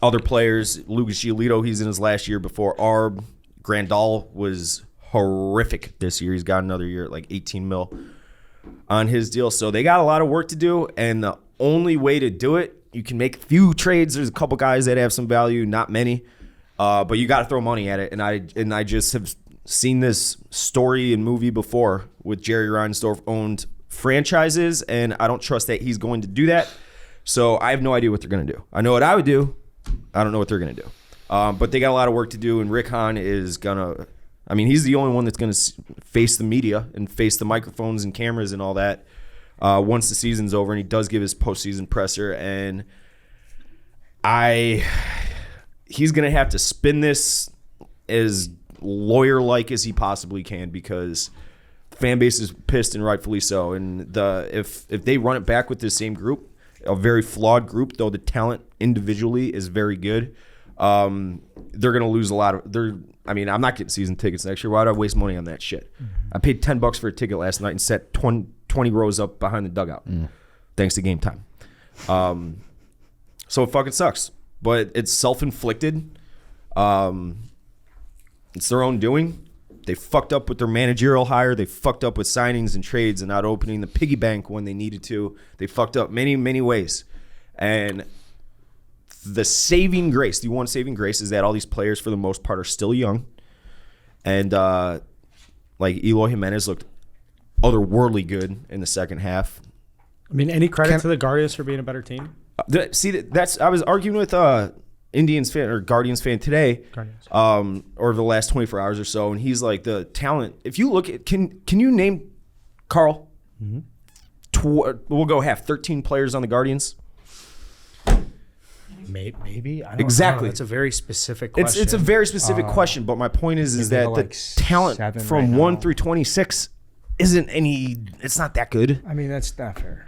Other players, Lucas Giolito, he's in his last year before Arb. Grandal was horrific this year. He's got another year at like 18 mil on his deal. So they got a lot of work to do, and the only way to do it, you can make a few trades. There's a couple guys that have some value, not many, but you got to throw money at it. And I just have seen this story and movie before with Jerry Reinsdorf owned franchises, and I don't trust that he's going to do that. So I have no idea what they're going to do. I know what I would do. I don't know what they're going to do. But they got a lot of work to do, and Rick Hahn is going to – I mean, he's the only one that's going to face the media and face the microphones and cameras and all that once the season's over, and he does give his postseason presser. And he's going to have to spin this as lawyer-like as he possibly can because the fan base is pissed, and rightfully so. And if they run it back with this same group, a very flawed group, though the talent individually is very good, They're gonna lose a lot of. I mean, I'm not getting season tickets next year. Why would I waste money on that shit? I paid $10 for a ticket last night and sat 20 rows up behind the dugout, thanks to Game Time. So it fucking sucks, but it's self-inflicted. It's their own doing. They fucked up with their managerial hire. They fucked up with signings and trades and not opening the piggy bank when they needed to. They fucked up many, many ways. And the saving grace, the one saving grace, is that all these players, for the most part, are still young. And like Eloy Jimenez looked otherworldly good in the second half. I mean, any credit to the Guardians for being a better team? I was arguing with Indians fan or Guardians fan today, or the last 24 hours or so, and he's like, the talent. If you look at, can you name, Carl? We'll go half. 13 players on the Guardians. Maybe. I don't Exactly. know. That's a very specific question. It's a very specific question, but my point is that like the talent 7 from right 1 now. through 26 isn't any. It's not that good. I mean, that's not fair.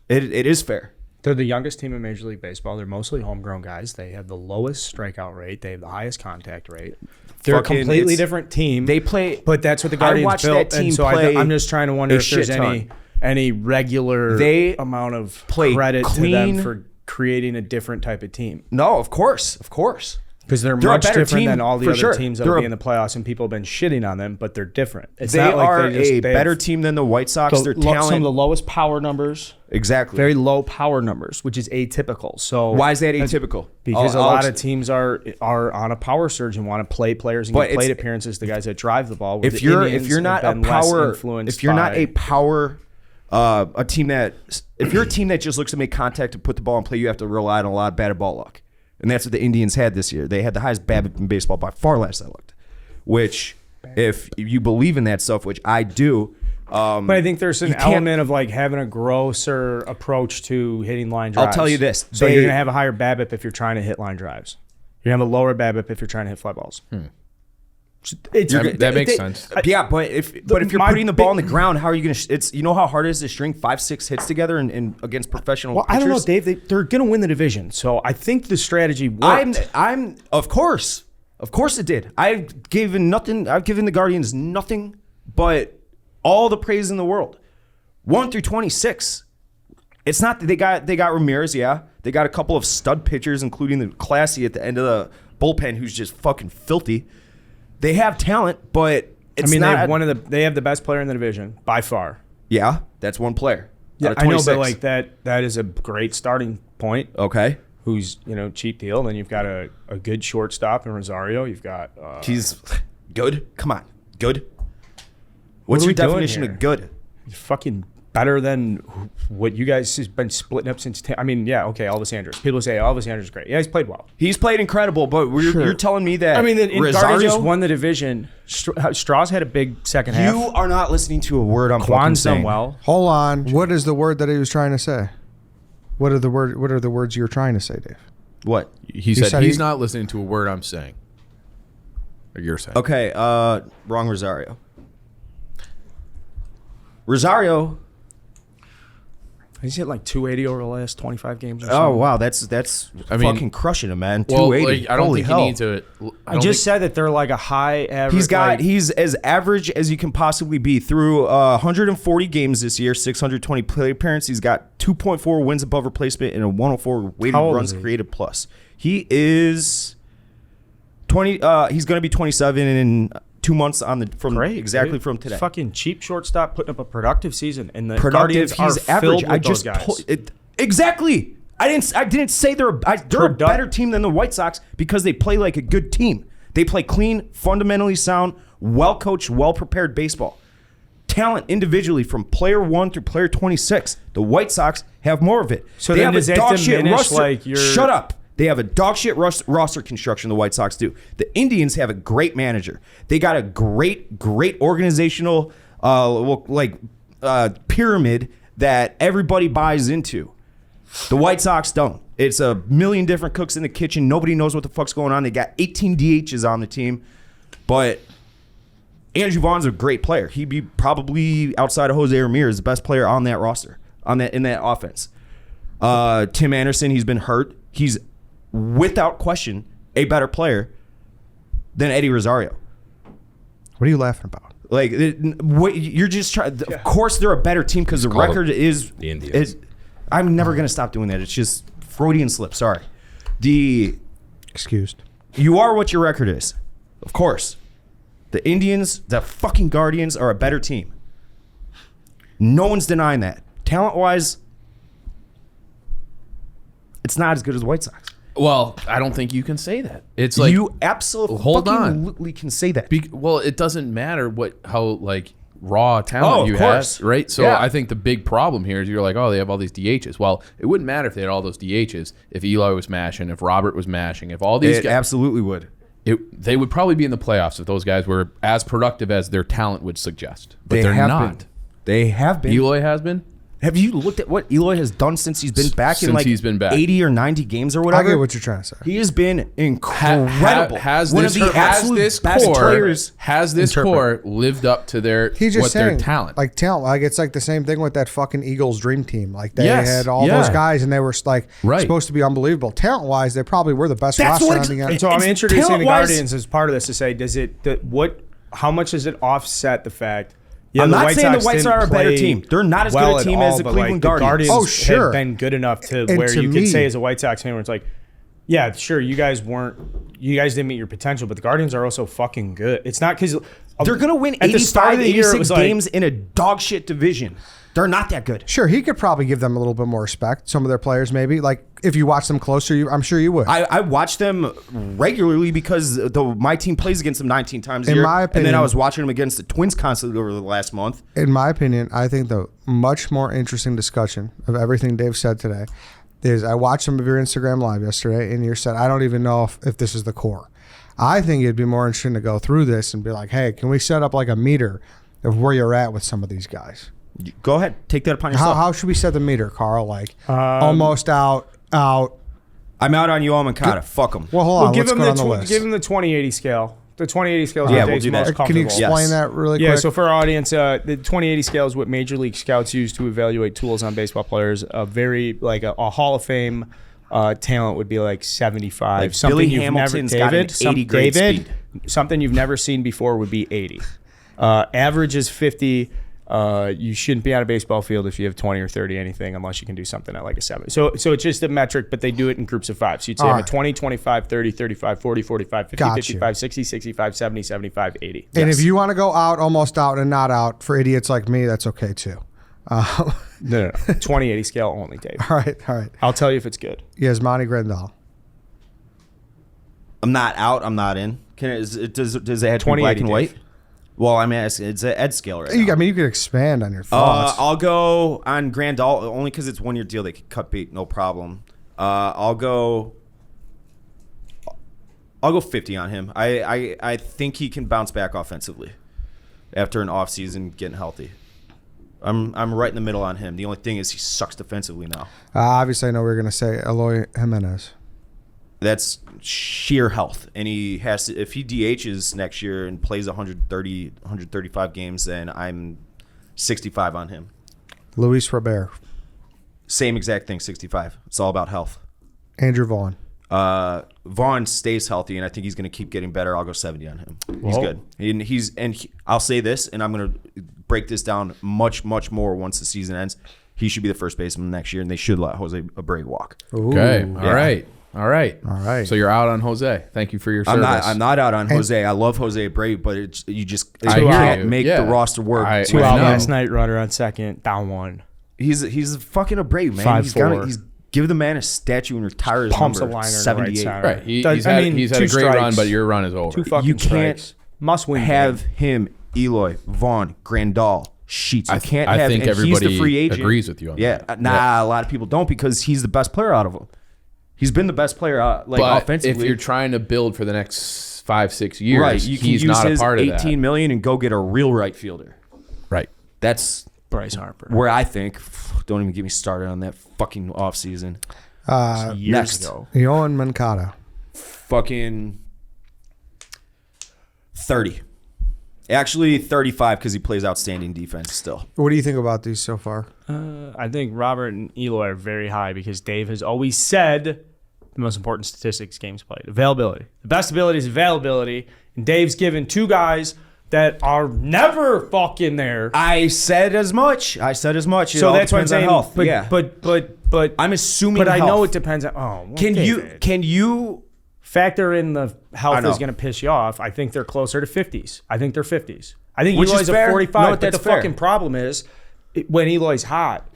It is fair. They're the youngest team in Major League Baseball. They're mostly homegrown guys. They have the lowest strikeout rate. They have the highest contact rate. They're Fucking- a completely it's- different team. They play, but that's what the I Guardians watched built. that team and so play I'm just trying to wonder a if there's shit ton. any regular They amount of play credit to clean- them for creating a different type of team. No, of course. Because they're a much better different team, than all the for other sure. teams that They're will a- be in the playoffs, and people have been shitting on them, but they're different. It's They not like are they a better team than the White Sox. Their some of talent. the lowest power numbers, Exactly. very low power numbers, which is atypical. So Why is that atypical? because I'll a lot of ex- teams are on a power surge and want to play players and But get plate it's- appearances. The guys that drive the ball. where if the you're Indians if you're not have a been less power influenced if you're not by- a power a team that if you're a team that just looks to make contact and put the ball in play, you have to rely on a lot of batted ball luck. And that's what the Indians had this year. They had the highest BABIP in baseball by far last I looked. Which, if you believe in that stuff, which I do, But I think there's an you can't- element of like having a grosser approach to hitting line I'll drives. tell you this, So they- you're gonna have a higher BABIP if you're trying to hit line drives. You're gonna have a lower BABIP if you're trying to hit fly balls. It's, That makes sense. yeah, but if you're my putting the ball on the big- ground, how are you gonna? It's you know how hard it is to string 5-6 hits together and against professional. Well, I don't know, pitchers? Dave. They're going to win the division, so I think the strategy worked. I'm of course it did. I've given the Guardians nothing but all the praise in the world. 1 through 26. It's not that they got Ramirez, yeah. They got a couple of stud pitchers, including the Classy at the end of the bullpen, who's just fucking filthy. They have talent, but it's they not. have they have the best player in the division by far. Yeah, that's one player. Yeah, out of I know, but 26. like that is a great starting point. Okay, Who's cheap deal? Then you've got a good shortstop in Rosario. You've got he's good. Come on, good. What's are your we doing definition here? of good? fucking better than what you guys has been splitting up since. I mean, yeah, okay, Elvis Andrus. People say Elvis Andrus is great. Yeah, he's played well. He's played incredible, but you're telling me that I mean, the Guardians Rosario. won the division. Strauss had a big second half. You are not listening to a word I'm fucking Kwan's saying. done well. Hold on. What is the word that he was trying to say? What are the words you're trying to say, Dave? What? He said said he's he- not listening to a word I'm saying. Or you're saying. Okay, wrong Rosario. Rosario. He's hit like 280 over the last 25 games or Oh something. wow, that's I mean- fucking crushing him, man. Well, 280. like, I don't Holy think hell. he needs to. I just said that they're like a high average. He's as average as you can possibly be through 140 games this year, 620 play appearances. He's got 2.4 wins above replacement and a 104 weighted How old runs is he? created plus. He is 20. He's going to be 27 in 2 months Great, exactly dude. from today. Fucking cheap shortstop putting up a productive season, and the Productive. Guardians are He's average. filled I with those just guys. exactly. I didn't say they're a better team than the White Sox because they play like a good team. They play clean, fundamentally sound, well coached, well prepared baseball. Talent individually from player 1 through player 26. The White Sox have more of it. So they then have does a that dog shit diminish, roster. like, your- Shut up. They have a dog shit roster construction. The White Sox do. The Indians have a great manager. They got a great organizational pyramid that everybody buys into. The White Sox don't. It's a million different cooks in the kitchen. Nobody knows what the fuck's going on. They got 18 DHs on the team, but Andrew Vaughn's a great player. He'd be probably outside of Jose Ramirez the best player on that roster, in that offense. Tim Anderson, he's been hurt. He's without question a better player than Eddie Rosario. What are you laughing about? Like, what you're just trying. Of course, they're a better team because the called record is the Indians. I'm never gonna stop doing that. It's just Freudian slip. Sorry. Excused. You are what your record is. Of course. The Indians, the fucking Guardians are a better team. No one's denying that. Talent-wise, it's not as good as the White Sox. Well, I don't think you can say that. It's like You absolutely Hold on. can say that. well, it doesn't matter how like raw talent of you course. have, right? So Yeah. I think the big problem here is you're like, oh, they have all these DHs. Well, it wouldn't matter if they had all those DHs if Eloy was mashing, if Robert was mashing, if all these It guys. absolutely would. They would probably be in the playoffs if those guys were as productive as their talent would suggest. But they're have not. been. They have been. Eloy has been. Have you looked at what Eloy has done since he's been back in Since like he's been back. 80 or 90 games or I whatever? get what you're trying to say. He has been incredible. Has One this, of the has absolute this best core players. has this core lived up to their He's just their saying, talent? like talent. Like it's like the same thing with that fucking Eagles dream team. Like they Yes, had all yeah. those guys, and they were like Right. supposed to be unbelievable. Talent wise, they probably were the best That's roster what on ex- the And so I'm It's introducing the talent-wise- Guardians as part of this to say, how much does it offset the fact? Yeah, I'm not saying the White didn't Sox are a better play team. They're not as good well a at team all, as the but, Cleveland the Guardians. Oh, sure. have been good enough to And where to you me- could say as a White Sox fan, where it's like, yeah, sure, you guys didn't meet your potential, but the Guardians are also fucking good. It's not because They're going to win at the start 85, of the year, it 86 was like- games in a dog shit division. They're not that good. Sure, he could probably give them a little bit more respect. Some of their players, maybe. Like if you watch them closer, I'm sure you would. I watch them regularly because my team plays against them 19 times a In year. my and then opinion- I was watching them against the Twins constantly over the last month. In my opinion, I think the much more interesting discussion of everything Dave said today is I watched some of your Instagram live yesterday, and you said, I don't even know if this is the core. I think it'd be more interesting to go through this and be like, hey, can we set up like a meter of where you're at with some of these guys? Go ahead. Take that upon yourself. How should we set the meter, Carl? Like almost out. I'm out on you, Almancada. Fuck them. Well, hold Well, on. give Let's him go the on the list. give him the 2080 scale. The 2080 scale is Yeah, what we'll Dave's do that. most Can you comfortable. explain Yes. that really Yeah, quick? so for our audience, the 2080 scale is what Major League Scouts use to evaluate tools on baseball players. A very a Hall of Fame talent would be like 75. Like something Billy you've Hamilton's never, got an David, 80 grade David, speed. something you've never seen before would be 80. Average is 50. You shouldn't be on a baseball field if you have 20 or 30 anything unless you can do something at like a 7. So it's just a metric, but they do it in groups of 5. So you'd say All I'm a right. 20, 25, 30, 35, 40, 45, 50, Got you. 55, 60, 65, 70, 75, 80. And Yes. if you want to go out, almost out, and not out for idiots like me, that's okay too. No. 2080 scale only, Dave. All right. I'll tell you if it's good. Yasmani Grandal. I'm not out. I'm not in. Does it have to be 2080, black and white? Dave. Well, I'm asking. It's an Ed scale right now. I mean, you could expand on your thoughts. I'll go on Grandal only because it's 1 year deal. They could cut bait, no problem. I'll go 50 on him. I think he can bounce back offensively after an offseason getting healthy. I'm right in the middle on him. The only thing is he sucks defensively now. Obviously, I know we're going to say Eloy Jimenez. That's sheer health, and he has to. If he DHs next year and plays 130, 135 games, then I'm 65 on him. Luis Robert. Same exact thing, 65. It's all about health. Andrew Vaughn. Vaughn stays healthy, and I think he's going to keep getting better. I'll go 70 on him. He's good, and I'll say this, and I'm going to break this down much more once the season ends. He should be the first baseman next year, and they should let Jose Abreu walk. Okay. Ooh. All right. All right. So you're out on Jose. Thank you for your service. I'm not out on Jose. I love Jose Abreu, but you I hear can't you. make Yeah. the roster work. I- 2 I out know. last night, runner on second, down 1. He's fucking Abreu, man. 5'4". He's give the man a statue and retire his Pumps number a liner in the right 78. center. Right. He's Does- had I mean, a 2 great strikes, run, but your run is over. 2 fucking You can't strikes. Must win. Have game. him, Eloy, Vaughn, Grandal, Sheets. You can't I have. think and he's the everybody free agent. agrees with you on Yeah, that. nah, a lot of people don't because he's the best player out of them. He's been the best player, but offensively. if you're trying to build for the next 5-6 years, right, you can he's use not his a part of $18 that. million and go get a real right fielder. Right. That's Bryce Harper. where I think. Don't even get me started on that fucking offseason. Years next. ago. Yohan Moncada. Fucking 30. Actually, 35 because he plays outstanding defense still. What do you think about these so far? I think Robert and Eloy are very high because Dave has always said the most important statistics games played. Availability. The best ability is availability. And Dave's given two guys that are never fucking there. I said as much. It So all that's what I'm depends on saying. health. But, yeah. but I'm assuming But I know health. it depends on. Oh, well, Can David. you Factor in the I health know. is going to piss you off. I think they're closer to 50s. I think they're 50s. I think Which is Eloy's a fair. 45. No, but that's the fair. fucking problem is when Eloy's hot,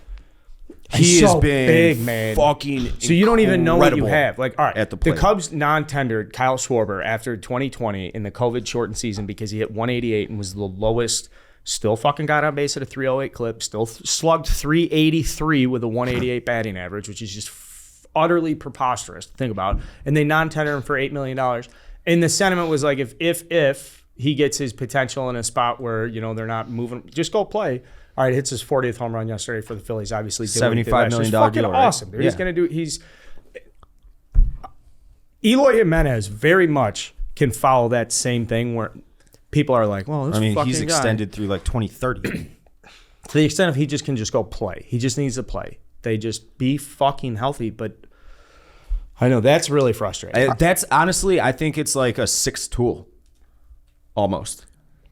he he's has so been big, man. fucking So you don't even know what you incredible have. Like, all right, at the the plate. Cubs non-tendered Kyle Schwarber after 2020 in the COVID-shortened season because he hit 188 and was the lowest. Still fucking got on base at a 308 clip. Still slugged 383 with a 188 batting average, which is just utterly preposterous to think about. And they non-tendered him for $8 million. And the sentiment was like, if he gets his potential in a spot where, you know, they're not moving, just go play. All right, hits his 40th home run yesterday for the Phillies. Obviously, $75 million fucking deal, right? awesome, dude. Yeah. He's gonna do. Eloy Jimenez very much can follow that same thing where people are like, well, this I mean, fucking he's guy. extended through like 2030. To the extent of he just can just go play. He just needs to play. They just be fucking healthy. But I know that's really frustrating. That's honestly, I think it's like a sixth tool, almost.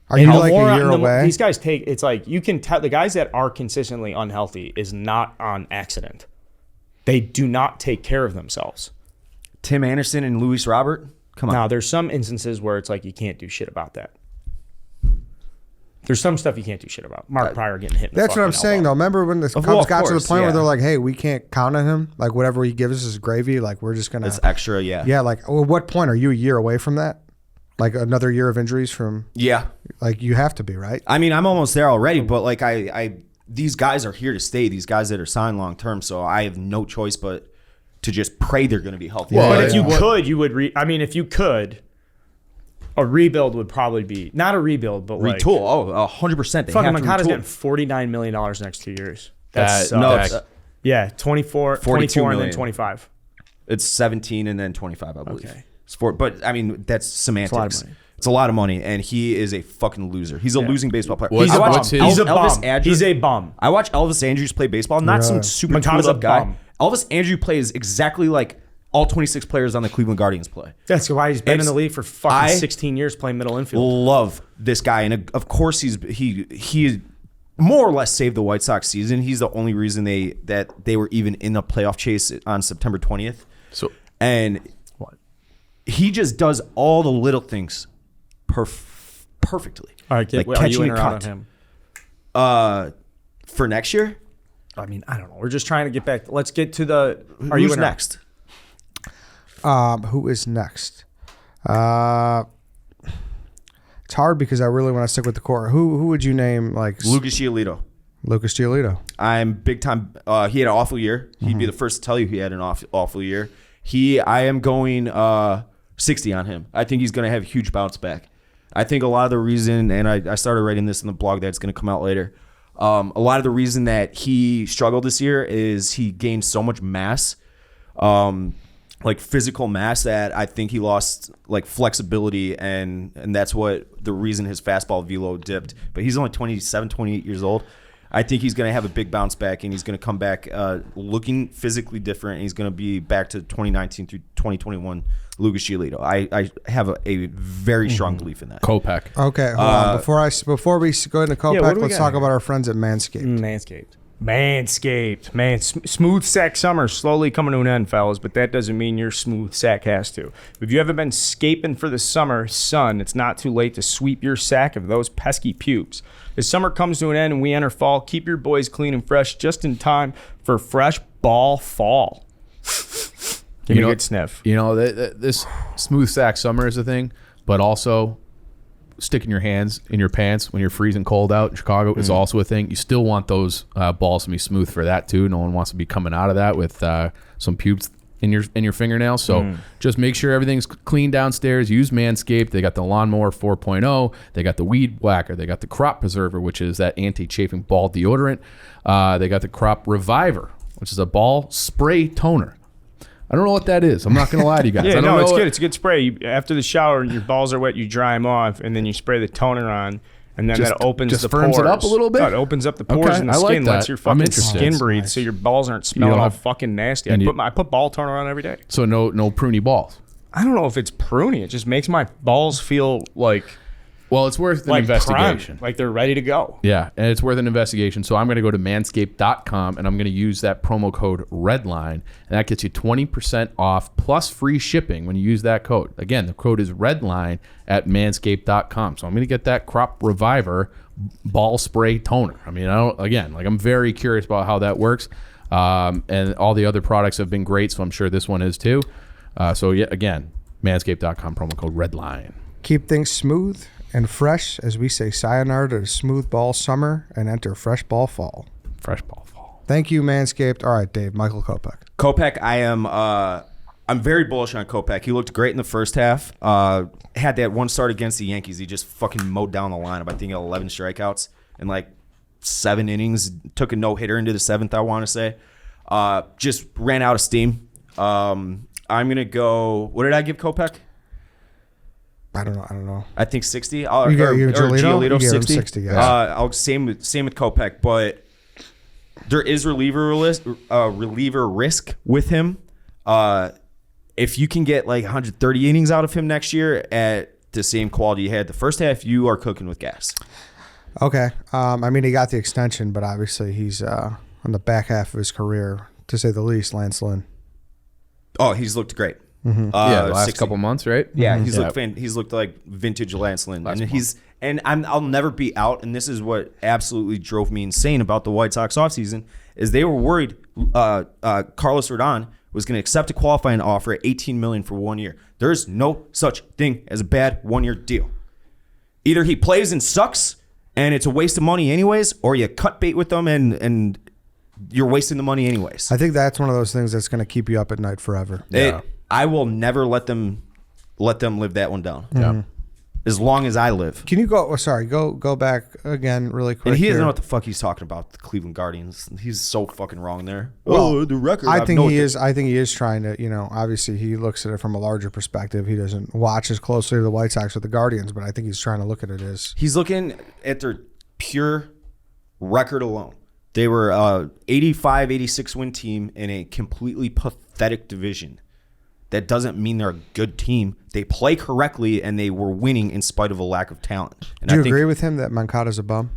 Are you And the like more- a year the- away? These guys take. It's like you can tell the guys that are consistently unhealthy is not on accident. They do not take care of themselves. Tim Anderson and Luis Robert. Come on. Now, there's some instances where it's like you can't do shit about that. There's some stuff you can't do shit about. Mark Pryor getting hit in the That's what I'm fucking saying, though. elbow. Remember when the Cubs well, of got to the course, point where yeah. they're like, hey, we can't count on him. Like, whatever he gives us is gravy. Like, we're just going It's to. extra, yeah. Yeah, like, well, what point are you a year away from that? Like, another year of injuries from. Yeah. Like, you have to be, right? I mean, I'm almost there already, but like I these guys are here to stay. These guys that are signed long term, so I have no choice but to just pray they're going to be healthy. Well, But if you Yeah. could, you would. If you could, a rebuild would probably be not a rebuild, but like retool. Oh, 100%. They fucking have to Moncada's retool. getting $49 million next 2 years. That- That's No, that- it's, yeah, 24, 42 24 and then million. 25. it's 17 and then 25, I believe. Okay. It's but I mean, that's semantics. lot of money. It's a lot of money, and he is a fucking loser. He's a losing baseball player. What's- I watched what's his- He's a Elvis bum. Andrews- He's a bum. I watch Elvis Andrews play baseball. Not some super Moncada's cooled a up guy. bum. Elvis Andrews plays exactly like all 26 players on the Cleveland Guardians play. That's why he's been in It's- the league for fucking I 16 years playing middle infield. Love this guy, and of course he more or less saved the White Sox season. He's the only reason they were even in the playoff chase on September 20th. So And he just does all the little things perfectly. All right, like are you catching in a or out on cut. him? For next year, I mean, I don't know. We're just trying to get back. Let's get to the. Are who's you in or out? next? Who is next? It's hard because I really want to stick with the core. Who would you name? Like Lucas Giolito. Lucas Giolito. I'm big time. He had an awful year. He'd be the first to tell you he had an awful year. I am going 60 on him. I think he's going to have a huge bounce back. I think a lot of the reason, and I started writing this in the blog that's going to come out later. A lot of the reason that he struggled this year is he gained so much mass, like physical mass, that I think he lost like flexibility, and that's what the reason his fastball velo dipped. But he's only 27, 28 years old. I think he's going to have a big bounce back, and he's going to come back looking physically different, and he's going to be back to 2019 through 2021 Lucas Giolito. I have a very strong belief in that. Kopech. Okay, hold on. Before we go into Kopech, what do we let's got talk here? about our friends at Manscaped. Manscaped. Man, smooth sack summer slowly coming to an end, fellas, but that doesn't mean your smooth sack has to. If you haven't been scaping for the summer sun, it's not too late to sweep your sack of those pesky pubes. As summer comes to an end and we enter fall, keep your boys clean and fresh just in time for fresh ball fall. Give me a good sniff. You know, this smooth sack summer is a thing, but also sticking your hands in your pants when you're freezing cold out in Chicago is also a thing. You still want those balls to be smooth for that too. No one wants to be coming out of that with some pubes in your fingernails. So just make sure everything's clean downstairs. Use Manscaped. They got the Lawnmower 4.0. They got the Weed Whacker. They got the Crop Preserver, which is that anti-chafing ball deodorant. They got the Crop Reviver, which is a ball spray toner. I don't know what that is. I'm not going to lie to you guys. I Yeah, don't no, know it's what- good. It's a good spray. After the shower, your balls are wet, you dry them off, and then you spray the toner on, And then Just- that opens just the firms pores. it up a little bit? No, it opens up the pores Okay, in the I like skin, lets that. your I'm fucking interested. skin breathe, so your balls aren't smelling don't all have- fucking nasty. and I put ball toner on every day. So no pruny balls. I don't know if it's pruny. It just makes my balls feel like Well, it's worth an primed, investigation. like they're ready to go. Yeah, and it's worth an investigation. So I'm going to go to manscaped.com and I'm going to use that promo code REDLINE, and that gets you 20% off plus free shipping when you use that code. Again, the code is REDLINE at manscaped.com. So I'm going to get that Crop Reviver ball spray toner. I mean, I'm very curious about how that works. And all the other products have been great, so I'm sure this one is too. So yeah, again, manscaped.com, promo code REDLINE. Keep things smooth and fresh as we say sayonara to smooth ball summer and enter fresh ball fall. Fresh ball fall. Thank you, Manscaped. All right, Dave. Michael Kopech. Kopech, I'm very bullish on Kopech. He looked great in the first half. Had that one start against the Yankees. He just fucking mowed down the lineup. I think he had 11 strikeouts in like 7 innings. Took a no-hitter into the 7th, I want to say. Just ran out of steam. I'm going to go... What did I give Kopech? I don't know. I think 60. You gave Giolito? You gave him 60. 60, yes. I'll same with Kopech, but there is reliever risk with him. If you can get like 130 innings out of him next year at the same quality you had the first half, you are cooking with gas. Okay. I mean, he got the extension, but obviously he's on the back half of his career, to say the least, Lance Lynn. Oh, he's looked great. The last 60. couple months, right? Yeah, he's looked like vintage Lance Lynn, I'll never be out. And this is what absolutely drove me insane about the White Sox offseason is they were worried Carlos Rodon was going to accept a qualifying offer at $18 million for 1 year. There's no such thing as a bad 1 year deal. Either he plays and sucks and it's a waste of money anyways, or you cut bait with them and you're wasting the money anyways. I think that's one of those things that's going to keep you up at night forever. I will never let them live that one down. Yeah. As long as I live. Can you go? Oh, sorry, go back again really quick. And he doesn't here. know what the fuck he's talking about. The Cleveland Guardians. He's so fucking wrong there. Well, the record. I think he is. I think he is trying to. Obviously he looks at it from a larger perspective. He doesn't watch as closely to the White Sox with the Guardians, but I think he's trying to look at it as. He's looking at their pure record alone. They were 85, 86 win team in a completely pathetic division. That doesn't mean they're a good team. They play correctly, and they were winning in spite of a lack of talent. And Do you agree with him that Moncada's a bum?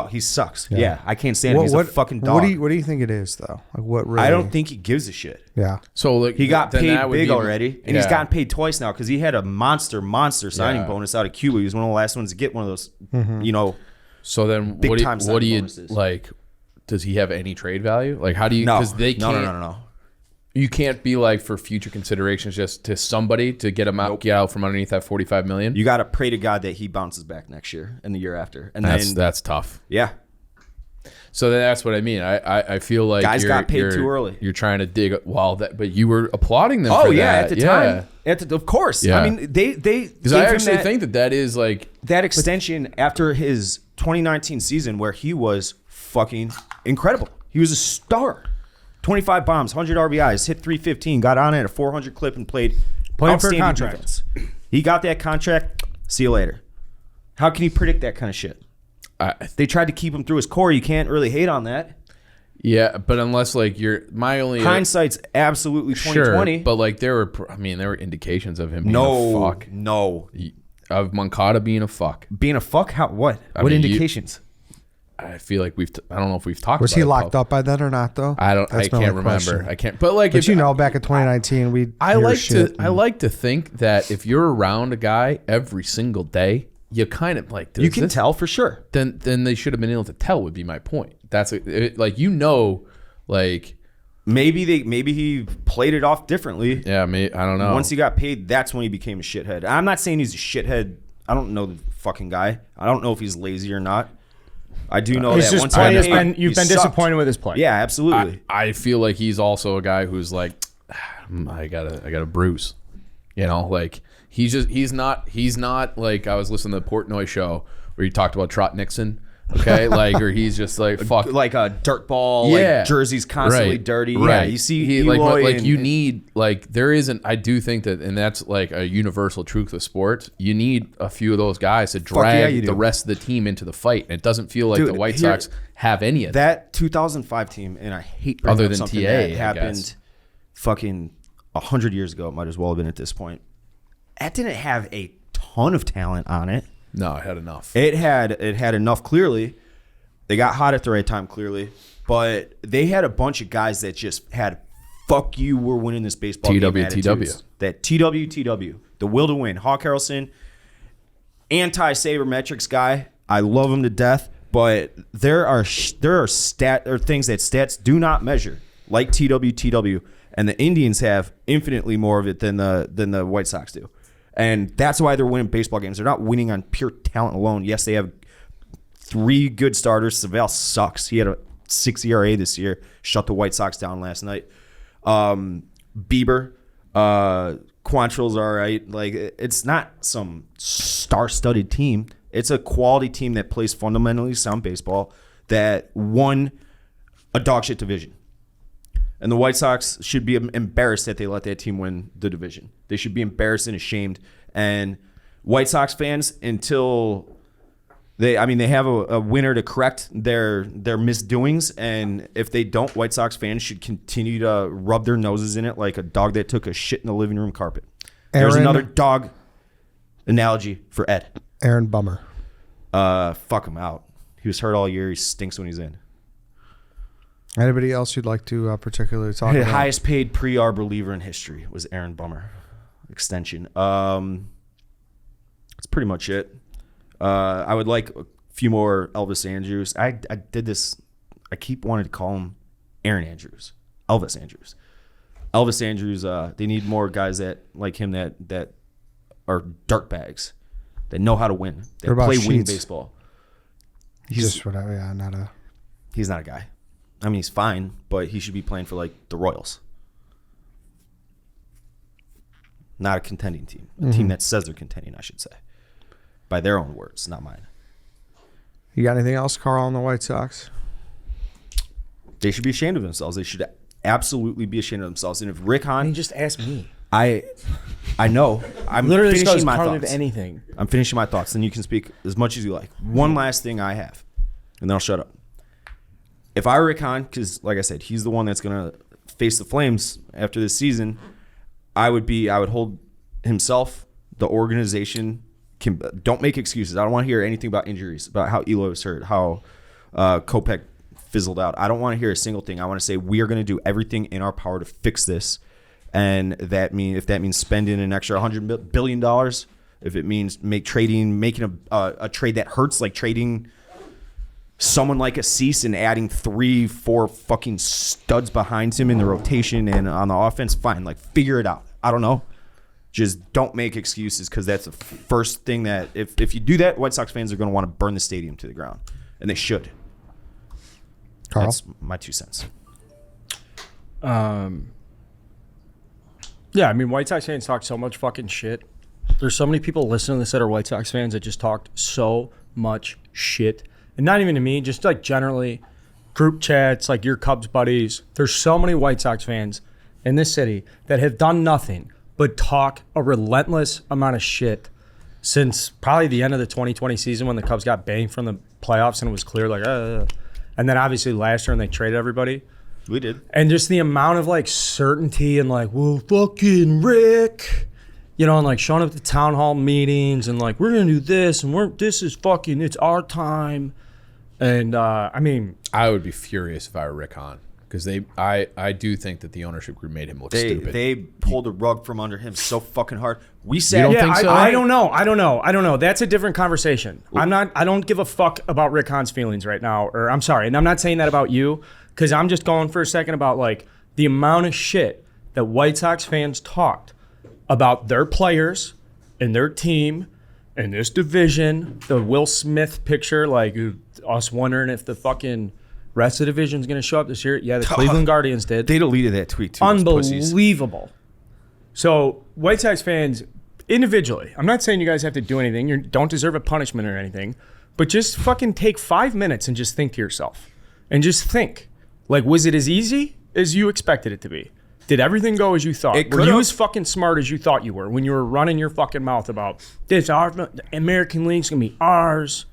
He sucks. Yeah, I can't stand him. He's a fucking dog. What do you think it is though? Like what? Really, I don't think he gives a shit. Yeah. So like He got then paid that would big be- already, and he's Yeah. gotten paid twice now because he had a monster signing Yeah. bonus out of Cuba. He was one of the last ones to get one of those, So then Big what do time you bonuses. like? Does he have any trade value? Like how do you? No, Because they can't. no. You can't be like for future considerations just to somebody to get him out, get out from underneath that $45 million. You got to pray to God that he bounces back next year and the year after, and That's tough. yeah. So that's what I mean. I feel like Guys got paid too early. You're trying to dig. But you were applauding them. Oh for yeah, that. at the time, of course. Yeah. I mean, they Because I actually think that is like that extension after his 2019 season where he was fucking incredible. He was a star. 25 bombs, 100 RBIs, hit 315, got on at a 400 clip and played for a outstanding contract. defense. He got that contract. See you later. How can you predict that kind of shit? They tried to keep him through his core. You can't really hate on that. yeah, but unless like my only Hindsight's absolutely 2020. Sure, but like there were indications of him being a no, fuck. no. Of Moncada being a fuck. Being a fuck? How? What? I What mean, indications? I feel like I don't know if we've talked Was about he it, locked Paul. up by then or not though? I That's my can't only remember. question. I can't. But like, But back in 2019, I like to think that if you're around a guy every single day, you kind of like You can tell for sure. Then they should have been able to tell. Would be my point. That's like Maybe he played it off differently. yeah. I don't know. Once he got paid, that's when he became a shithead. I'm not saying he's a shithead. I don't know the fucking guy. I don't know if he's lazy or not. I do know It's that just once he got play. paid, You've he been sucked. disappointed with his play. Yeah, absolutely. I feel like he's also a guy who's like, I got a bruise. You know, like he's not like I was listening to the Portnoy show where he talked about Trot Nixon Okay, like, or he's just like fuck, like a dirt ball, yeah, like jerseys constantly right, dirty. right. Yeah, you see, he, like, Eloy like and- you need like there isn't. I do think that, and that's like a universal truth of sports. You need a few of those guys to yeah, drag you do. the rest of the team into the fight. And it doesn't feel like Dude, the White here- Sox have any of that. that 2005 team, and I hate bringing Other up than something TA, that I happened guess. fucking 100 years ago. It might as well have been at this point. That didn't have a ton of talent on it. No, I had enough. It had enough. Clearly, they got hot at the right time. Clearly, but they had a bunch of guys that just had "fuck you, we're winning this baseball game" attitudes. TW. That TW, the will to win. Hawk Harrelson, anti-sabermetrics guy. I love him to death, but there are things that stats do not measure, like TW, and the Indians have infinitely more of it than the White Sox do. And that's why they're winning baseball games. They're not winning on pure talent alone. Yes, they have 3 good starters. Savale sucks. He had a 6 ERA this year. Shut the White Sox down last night. Bieber, Quantrill's all right. Like, it's not some star-studded team. It's a quality team that plays fundamentally sound baseball that won a dog shit division. And the White Sox should be embarrassed that they let that team win the division. They should be embarrassed and ashamed. And White Sox fans, until they have a winner to correct their misdoings. And if they don't, White Sox fans should continue to rub their noses in it like a dog that took a shit in the living room carpet. There's Aaron- another dog analogy for Ed. Aaron Bummer. Fuck him out. He was hurt all year. He stinks when he's in. Anybody else you'd like to particularly talk The about? highest paid pre-arb reliever in history was Aaron Bummer. Extension. That's pretty much it. I would like a few more Elvis Andrews. I did this. I keep wanting to call him Aaron Andrews. Elvis Andrews. Elvis Andrews. They need more guys that like him that are dirtbags, that know how to win, that What about play winning Sheets? baseball. Just whatever. Yeah, not a. He's not a guy. I mean, he's fine, but he should be playing for like the Royals. Not a contending team. A team that says they're contending, I should say. By their own words, not mine. You got anything else, Carl, on the White Sox? They should be ashamed of themselves. They should absolutely be ashamed of themselves. And if Rick He Hahn, just asked me. I know. I'm Literally just finishing goes my part of thoughts. anything. I'm finishing my thoughts. Then you can speak as much as you like. One last thing I have, and then I'll shut up. If I were Rick Hahn, because like I said, he's the one that's going to face the Flames after this season, I would hold himself, the organization. Don't make excuses. I don't want to hear anything about injuries, about how Eloy was hurt, how Kopech fizzled out. I don't want to hear a single thing. I want to say we are going to do everything in our power to fix this. And if that means spending an extra $100 billion, if it means making a trade that hurts, like trading someone like a Cease and adding 3-4 fucking studs behind him in the rotation and on the offense, fine. Like, figure it out. I don't know. Just don't make excuses, because that's the first thing that if you do that, White Sox fans are going to want to burn the stadium to the ground, and they should. Carl? That's my 2 cents. Yeah, I mean, White Sox fans talk so much fucking shit. There's so many people listening to this that are White Sox fans that just talked so much shit. And not even to me, just like generally group chats, like your Cubs buddies. There's so many White Sox fans in this city that have done nothing but talk a relentless amount of shit since probably the end of the 2020 season, when the Cubs got banged from the playoffs and it was clear, like, and then obviously last year when they traded everybody. We did. And just the amount of like certainty and like, well, fucking Rick, you know, and like showing up to town hall meetings and like, we're going to do this and this is fucking, it's our time. And I mean, I would be furious if I were Rick Hahn, because I do think that the ownership group made him look stupid. They pulled the rug from under him so fucking hard. We said, don't yeah, think so? I don't know. That's a different conversation. I don't give a fuck about Rick Hahn's feelings right now. Or I'm sorry. And I'm not saying that about you, because I'm just going for a second about like the amount of shit that White Sox fans talked about their players and their team and this division. The Will Smith picture, like us wondering if the fucking rest of the division is going to show up this year. Yeah, the Cleveland Guardians did. they deleted that tweet too. those pussies. Unbelievable. So White Sox fans individually, I'm not saying you guys have to do anything. You don't deserve a punishment or anything, but just fucking take 5 minutes and just think to yourself. And just think. Like, was it as easy as you expected it to be? Did everything go as you thought? It Were could've. you as fucking smart as you thought you were when you were running your fucking mouth about this? The American League's gonna be ours.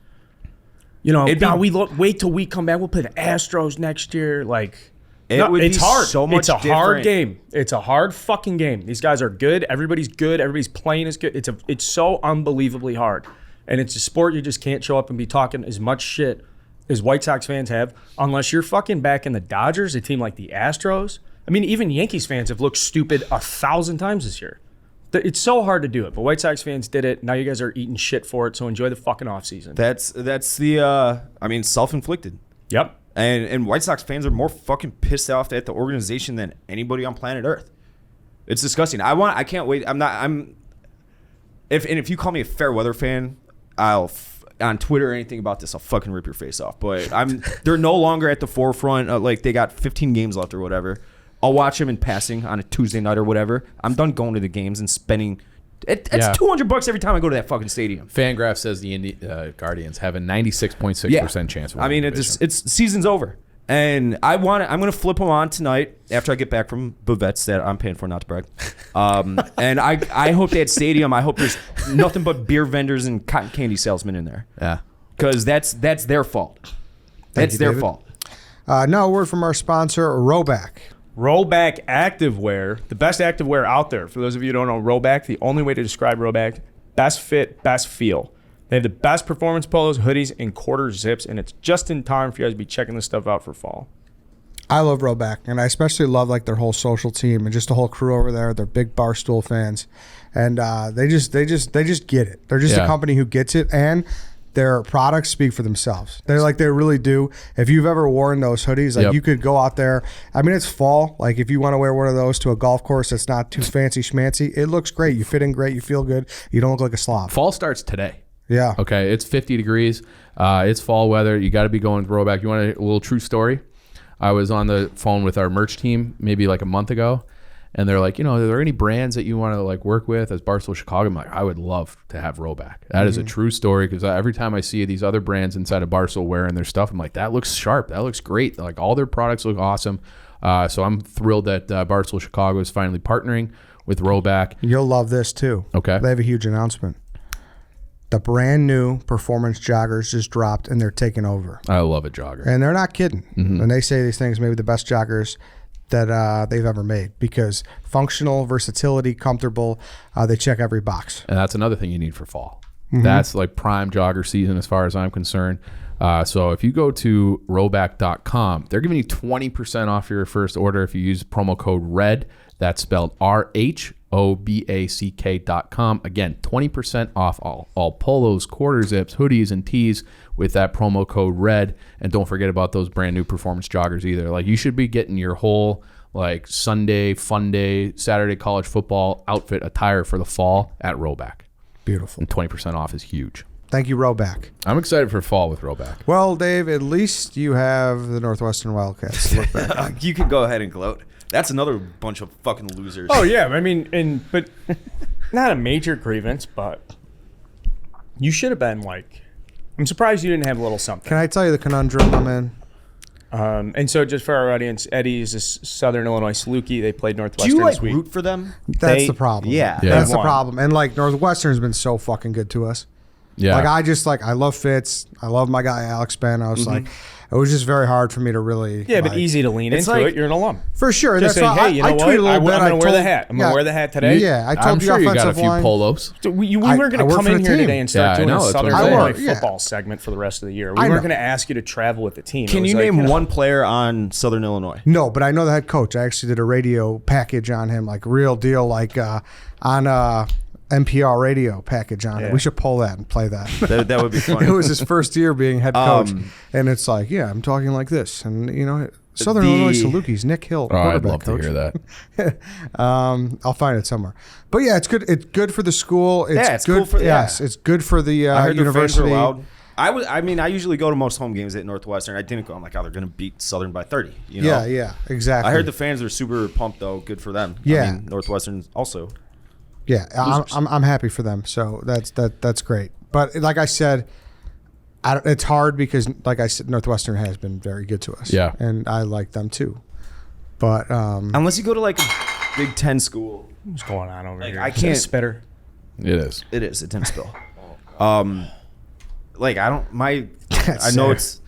You know, It'd be- now wait till we come back. We'll play the Astros next year. Like, It would it's be hard. so much It's a hard different. game. It's a hard fucking game. These guys are good. Everybody's good. Everybody's playing is good. It's so unbelievably hard, and it's a sport you just can't show up and be talking as much shit as White Sox fans have, unless you're fucking back in the Dodgers, a team like the Astros. I mean, even Yankees fans have looked stupid 1,000 times this year. It's so hard to do it, but White Sox fans did it. Now you guys are eating shit for it, so enjoy the fucking offseason. That's the self-inflicted. Yep. And White Sox fans are more fucking pissed off at the organization than anybody on planet Earth. It's disgusting. I can't wait. If you call me a fair weather fan, on Twitter or anything about this, I'll fucking rip your face off. But they're no longer at the forefront. Like, they got 15 games left or whatever. I'll watch them in passing on a Tuesday night or whatever. I'm done going to the games and spending. It's Yeah. $200 every time I go to that fucking stadium. Fangraph says the Guardians have a 96.6% chance. Of I mean, winning the division. it's season's over, and I'm gonna flip them on tonight after I get back from Bavets that I'm paying for, not to brag. And I hope that stadium. I hope there's nothing but beer vendors and cotton candy salesmen in there, yeah. because that's their fault. That's you, their David. fault. Now a word from our sponsor, Roback. Roback Activewear, the best activewear out there. For those of you who don't know Roback, the only way to describe Roback, best fit, best feel. They have the best performance polos, hoodies, and quarter zips, and it's just in time for you guys to be checking this stuff out for fall. I love Roback, and I especially love like their whole social team and just the whole crew over there. They're big Barstool fans, and they just get it. They're just a Yeah. company who gets it, and their products speak for themselves. They really do. If you've ever worn those hoodies, like Yep. you could go out there. I mean, it's fall. Like if you want to wear one of those to a golf course that's not too fancy schmancy, it looks great. You fit in great. You feel good. You don't look like a slob. Fall starts today. Yeah. Okay, it's 50 degrees. It's fall weather. You got to be going with Roback. You want a little true story? I was on the phone with our merch team maybe like a month ago, and they're like, are there any brands that you want to like work with as Barstool Chicago? I'm like, I would love to have Roback. That is a true story, because every time I see these other brands inside of Barstool wearing their stuff, I'm like, that looks sharp. That looks great. Like all their products look awesome. So I'm thrilled that Barstool Chicago is finally partnering with Roback. You'll love this too. Okay. They have a huge announcement. The brand new performance joggers just dropped, and they're taking over. I love a jogger. And they're not kidding. And they say these things may be the best joggers that they've ever made, because functional, versatility, comfortable, they check every box. And that's another thing you need for fall. That's like prime jogger season as far as I'm concerned. So if you go to roback.com, they're giving you 20% off your first order if you use promo code RED. That's spelled RHOBACK.com. Again, 20% off all polos, quarter zips, hoodies, and tees with that promo code RED. And don't forget about those brand new performance joggers either. Like, you should be getting your whole like Sunday, fun day, Saturday college football outfit attire for the fall at Roback. Beautiful. And 20% off is huge. Thank you, Roback. I'm excited for fall with Roback. Well, Dave, at least you have the Northwestern Wildcats to look back on. You can go ahead and gloat. That's another bunch of fucking losers. Oh yeah, I mean, but not a major grievance, but you should have been like. I'm surprised you didn't have a little something. Can I tell you the conundrum I'm in? And so, just for our audience, Eddie is a Southern Illinois Saluki. They played Do Northwestern you like this week. root for them? That's the problem. Yeah. Yeah. That's the Won. problem. And like Northwestern's been so fucking good to us. Yeah. I love Fitz. I love my guy Alex Spanos. Like, it was just very hard for me to really. Yeah, but like- easy to lean It's into like- it. You're an alum. For sure. Just That's say, why hey, you I know what? tweeted a little bit. I'm going to wear the hat. I'm going yeah. to wear the hat today. Yeah, I told I'm the sure you got a offensive few line. polos. So we I weren't going to work come for in the here team. today and start Yeah, I doing know, a that's Southern what I'm Illinois saying. football segment for the rest of the year. I We weren't know. going to ask you to travel with the team. It Can was you like, name know, one player on Southern Illinois? No, but I know the head coach. I actually did a radio package on him, like real deal, like on NPR radio package on it. Yeah. We should pull that and play that. That would be funny. It was his first year being head coach, and it's like, yeah, I'm talking like this, and Southern Illinois Salukis, Nick Hill, Oh, I'd quarterback love coach. to hear that. I'll find it somewhere. But yeah, it's good. It's good for the school. It's Yeah, it's good cool for- yes, yeah. it's good for the I heard university. the fans were loud. I usually go to most home games at Northwestern. I didn't go. I'm like, oh, they're going to beat Southern by 30. You know? Yeah, exactly. I heard the fans are super pumped though. Good for them. Yeah. I mean, Northwestern also. Yeah, I'm happy for them. So that's great. But like I said, It's hard because, like I said, Northwestern has been very good to us. Yeah. And I like them too. But Unless you go to like a Big Ten school. What's going on over here? I Is that a can't- spitter. It is. It is. It didn't spill. Like I don't. I know it's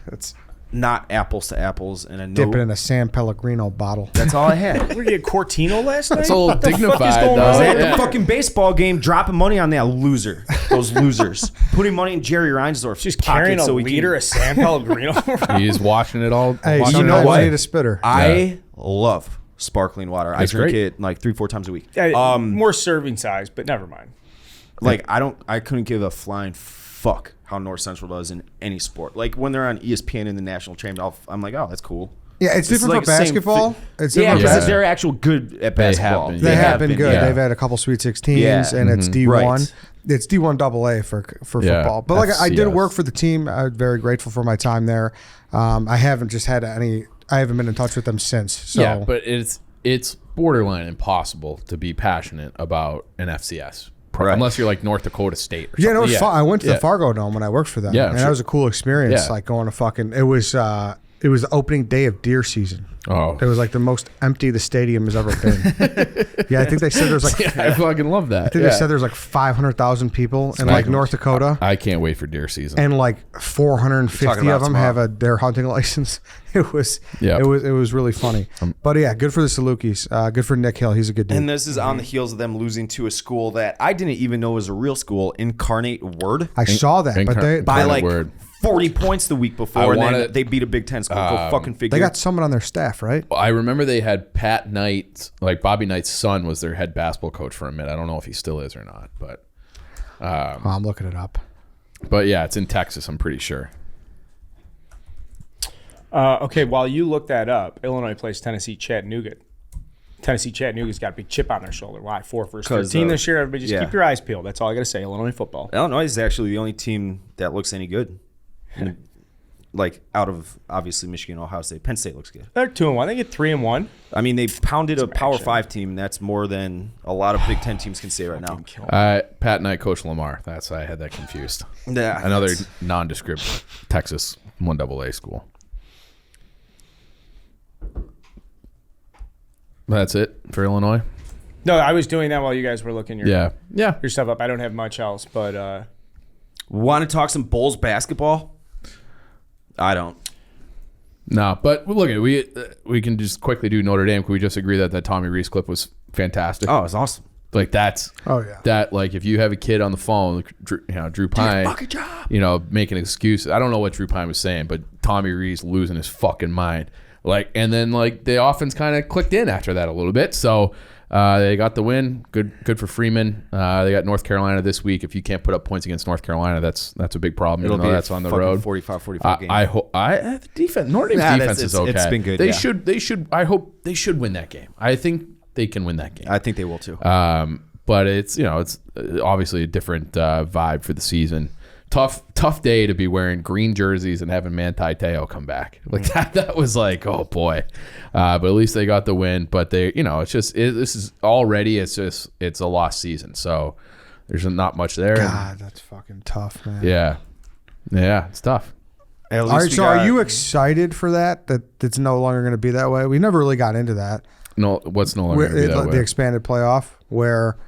not apples to apples, and I know dip it in a San Pellegrino bottle. that's all I had. We get Cortino last night. It's a little What the fuck is dignified, going though. on? I was at Yeah. the fucking baseball game, dropping money on that loser. Those losers, putting money in Jerry Reinsdorf's Just carrying pocket a so he liter can. of San Pellegrino. He's watching it all. Hey, watching you it know all what? I day. need a spitter. I love sparkling water. I It's drink great. it like 3-4 times a week. More serving size, but never mind. Like I couldn't give a flying fuck how North Central does in any sport. Like when they're on ESPN in the national championship, I'm like, oh, that's cool. Yeah, it's different like for the same basketball. It's Yeah, different. because Yeah. they're actual good at basketball. been. They have been good. yeah. They've had a couple Sweet 16s, Yeah. and it's D1. Right. It's D1 AA for Yeah, football. But like I did FCS. work for the team. I'm very grateful for my time there. I haven't just had any. I haven't been in touch with them since. So Yeah, but it's borderline impossible to be passionate about an FCS, Right. unless you're like North Dakota State. Or yeah, no, it something. was fun. I went to Yeah. the Fargo Dome when I worked for them. Yeah, and sure. that was a cool experience. Yeah. Like going to fucking. It was the opening day of deer season. Oh, It was like the most empty the stadium has ever been. Yeah, I think they said there's like. yeah, I fucking love that. I think they said there's like 500,000 people in like North Dakota. I can't wait for deer season. And like 450 Talking of about them have their hunting license. It was really funny. But yeah, good for the Salukis. Good for Nick Hill. He's a good dude. And this is on the heels of them losing to a school that I didn't even know was a real school, Incarnate Word, I saw that, but they by Incarnate like Word. 40 points the week before, and wanna- then they beat a Big Ten school. Go fucking figure. they got someone on their staff, right? I remember they had Pat Knight, like Bobby Knight's son, was their head basketball coach for a minute. I don't know if he still is or not, but Oh, I'm looking it up. yeah, it's in Texas. I'm pretty sure. Okay, while you look that up, Illinois plays Tennessee Chattanooga. Tennessee Chattanooga's got a big chip on their shoulder. Why? 4 versus 13 this year. Everybody just yeah. keep your eyes peeled. That's all I got to say. Illinois football. Illinois is actually the only team that looks any good. Like out of obviously Michigan, Ohio State, Penn State looks good. They're 2-1. They get 3-1. I mean, they pounded a Power action. 5 team. That's more than a lot of Big Ten teams can say right now. Pat Knight, Coach Lamar. That's I had that confused. Yeah, Another that's- nondescript Texas 1AA school. That's it for Illinois. No, I was doing that while you guys were looking your Yeah. your stuff up. I don't have much else, but Want to talk some Bulls basketball? I don't. No, but look at we can just quickly do Notre Dame. Can we just agree that Tommy Reese clip was fantastic? Oh, it's awesome. Like that's Oh, yeah. that like if you have a kid on the phone, like, Drew Pine, making excuses. I don't know what Drew Pine was saying, but Tommy Reese losing his fucking mind. Like, and then like the offense kind of clicked in after that a little bit. So they got the win. Good for Freeman. They got North Carolina this week. If you can't put up points against North Carolina, that's a big problem. It'll Even though be that's on the fucking road. 45 game. I hope the defense. Notre Dame's Nah, defense is okay. it's been good, They yeah. should. I hope they should win that game. I think they can win that game. I think they will too. But it's obviously a different vibe for the season. Tough day to be wearing green jerseys and having Manti Te'o come back. Like that was like, oh boy. But at least they got the win. But this is already it's a lost season. So there's not much there. God, that's fucking tough, man. Yeah, it's tough. At All least right, we so got- are you excited for that it's no longer going to be that way? We never really got into that. No, what's no longer gonna be that The way? expanded playoff, where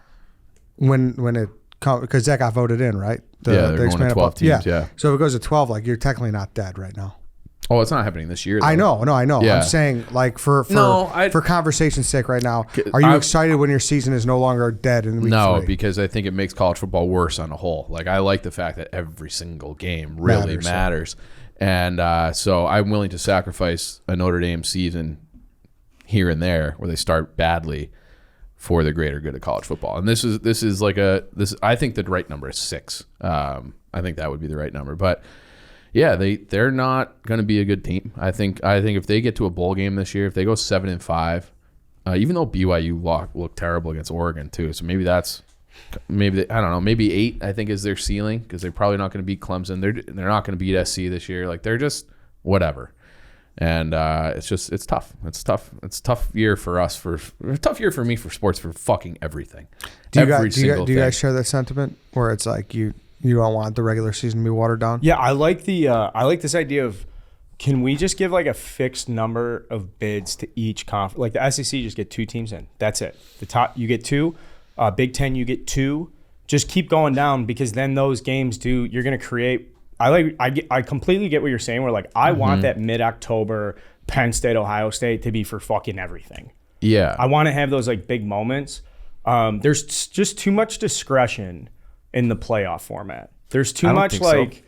when it because that got voted in, right? They're going to 12 teams. Yeah. So if it goes to 12, like you're technically not dead right now. Oh, it's not happening this year. Though. I know. Yeah. I'm saying like for conversation's sake right now, are you excited when your season is no longer dead in week No, 3? because I think it makes college football worse on a whole. Like I like the fact that every single game really matters. And so I'm willing to sacrifice a Notre Dame season here and there where they start badly for the greater good of college football. And this is like I think the right number is 6. I think that would be the right number. But yeah, they're not going to be a good team. I think if they get to a bowl game this year, if they go 7-5, even though BYU looked terrible against Oregon too, so maybe I don't know, maybe 8 I think is their ceiling because they're probably not going to beat Clemson. They're not going to beat SC this year. Like they're just whatever. And it's tough. It's tough. It's a tough year for us a tough year for me for sports for fucking everything. Do you Every guys single do you guys thing. share that sentiment where it's like you You don't want the regular season to be watered down? Yeah, I like this idea of, can we just give like a fixed number of bids to each conference? Like the SEC, just get 2 teams in. That's it. The top, you get 2. Big Ten, you get 2. Just keep going down, because then those games you're going to create. I completely get what you're saying. Where like I want that mid-October Penn State, Ohio State to be for fucking everything. Yeah. I want to have those like big moments. There's just too much discretion in the playoff format. There's too much like,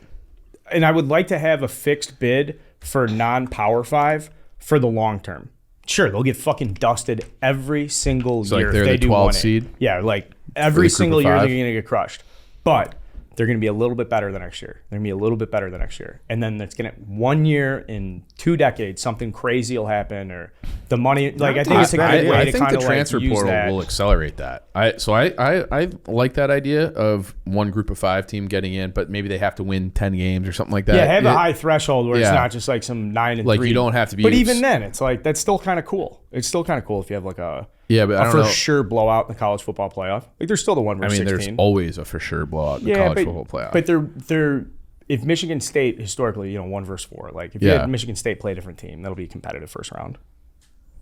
and I would like to have a fixed bid for non-Power 5 for the long term. Sure, they'll get fucking dusted every single year like they're if they the do 12 1A. seed? Yeah, like every group of single year they're 5? going to get crushed. But they're going to be a little bit better the next year. They're going to be a little bit better the next year. And then it's going to, 1 year in 2 decades, something crazy will happen, or the money, like I think it's a good way I to think kind the of transfer like use portal that. will accelerate that. I like that idea of one group of 5 team getting in, but maybe they have to win 10 games or something like that. Yeah, have a high threshold where yeah. it's not just like some 9 and Like, 3. you don't have to be- But even then, it's like that's still kind of cool. It's still kind of cool if you have like a Yeah, but I don't for know. sure blowout in the college football playoff. Like there's still the one I versus mean, 16. there's always a for sure blowout in the college football playoff. But they're if Michigan State historically, 1 versus 4. Like if you Yeah. had Michigan State play a different team, that'll be a competitive first round.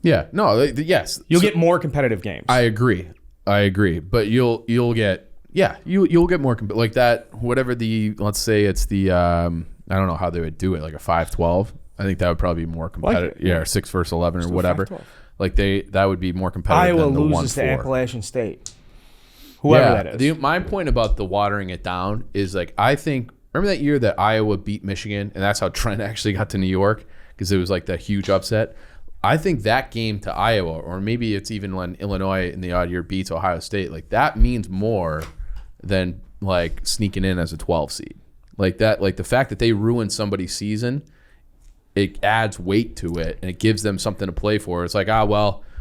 yeah, no, yes, You'll get more competitive games. I agree, but you'll get you'll get more like that. Whatever let's say it's the I don't know how they would do it, like a 5-12. I think that would probably be more competitive. it, yeah. Or 6 versus 11 or do whatever. 5-12. Like that would be more competitive Iowa than the loses 1-4. to Appalachian State. Whoever that is. My point about the watering it down is like, I think, remember that year that Iowa beat Michigan, and that's how Trent actually got to New York, because it was like that huge upset. I think that game to Iowa, or maybe it's even when Illinois in the odd year beats Ohio State, like that means more than like sneaking in as a 12 seed. Like that, like the fact that they ruined somebody's season, it adds weight to it, and it gives them something to play for. It's like,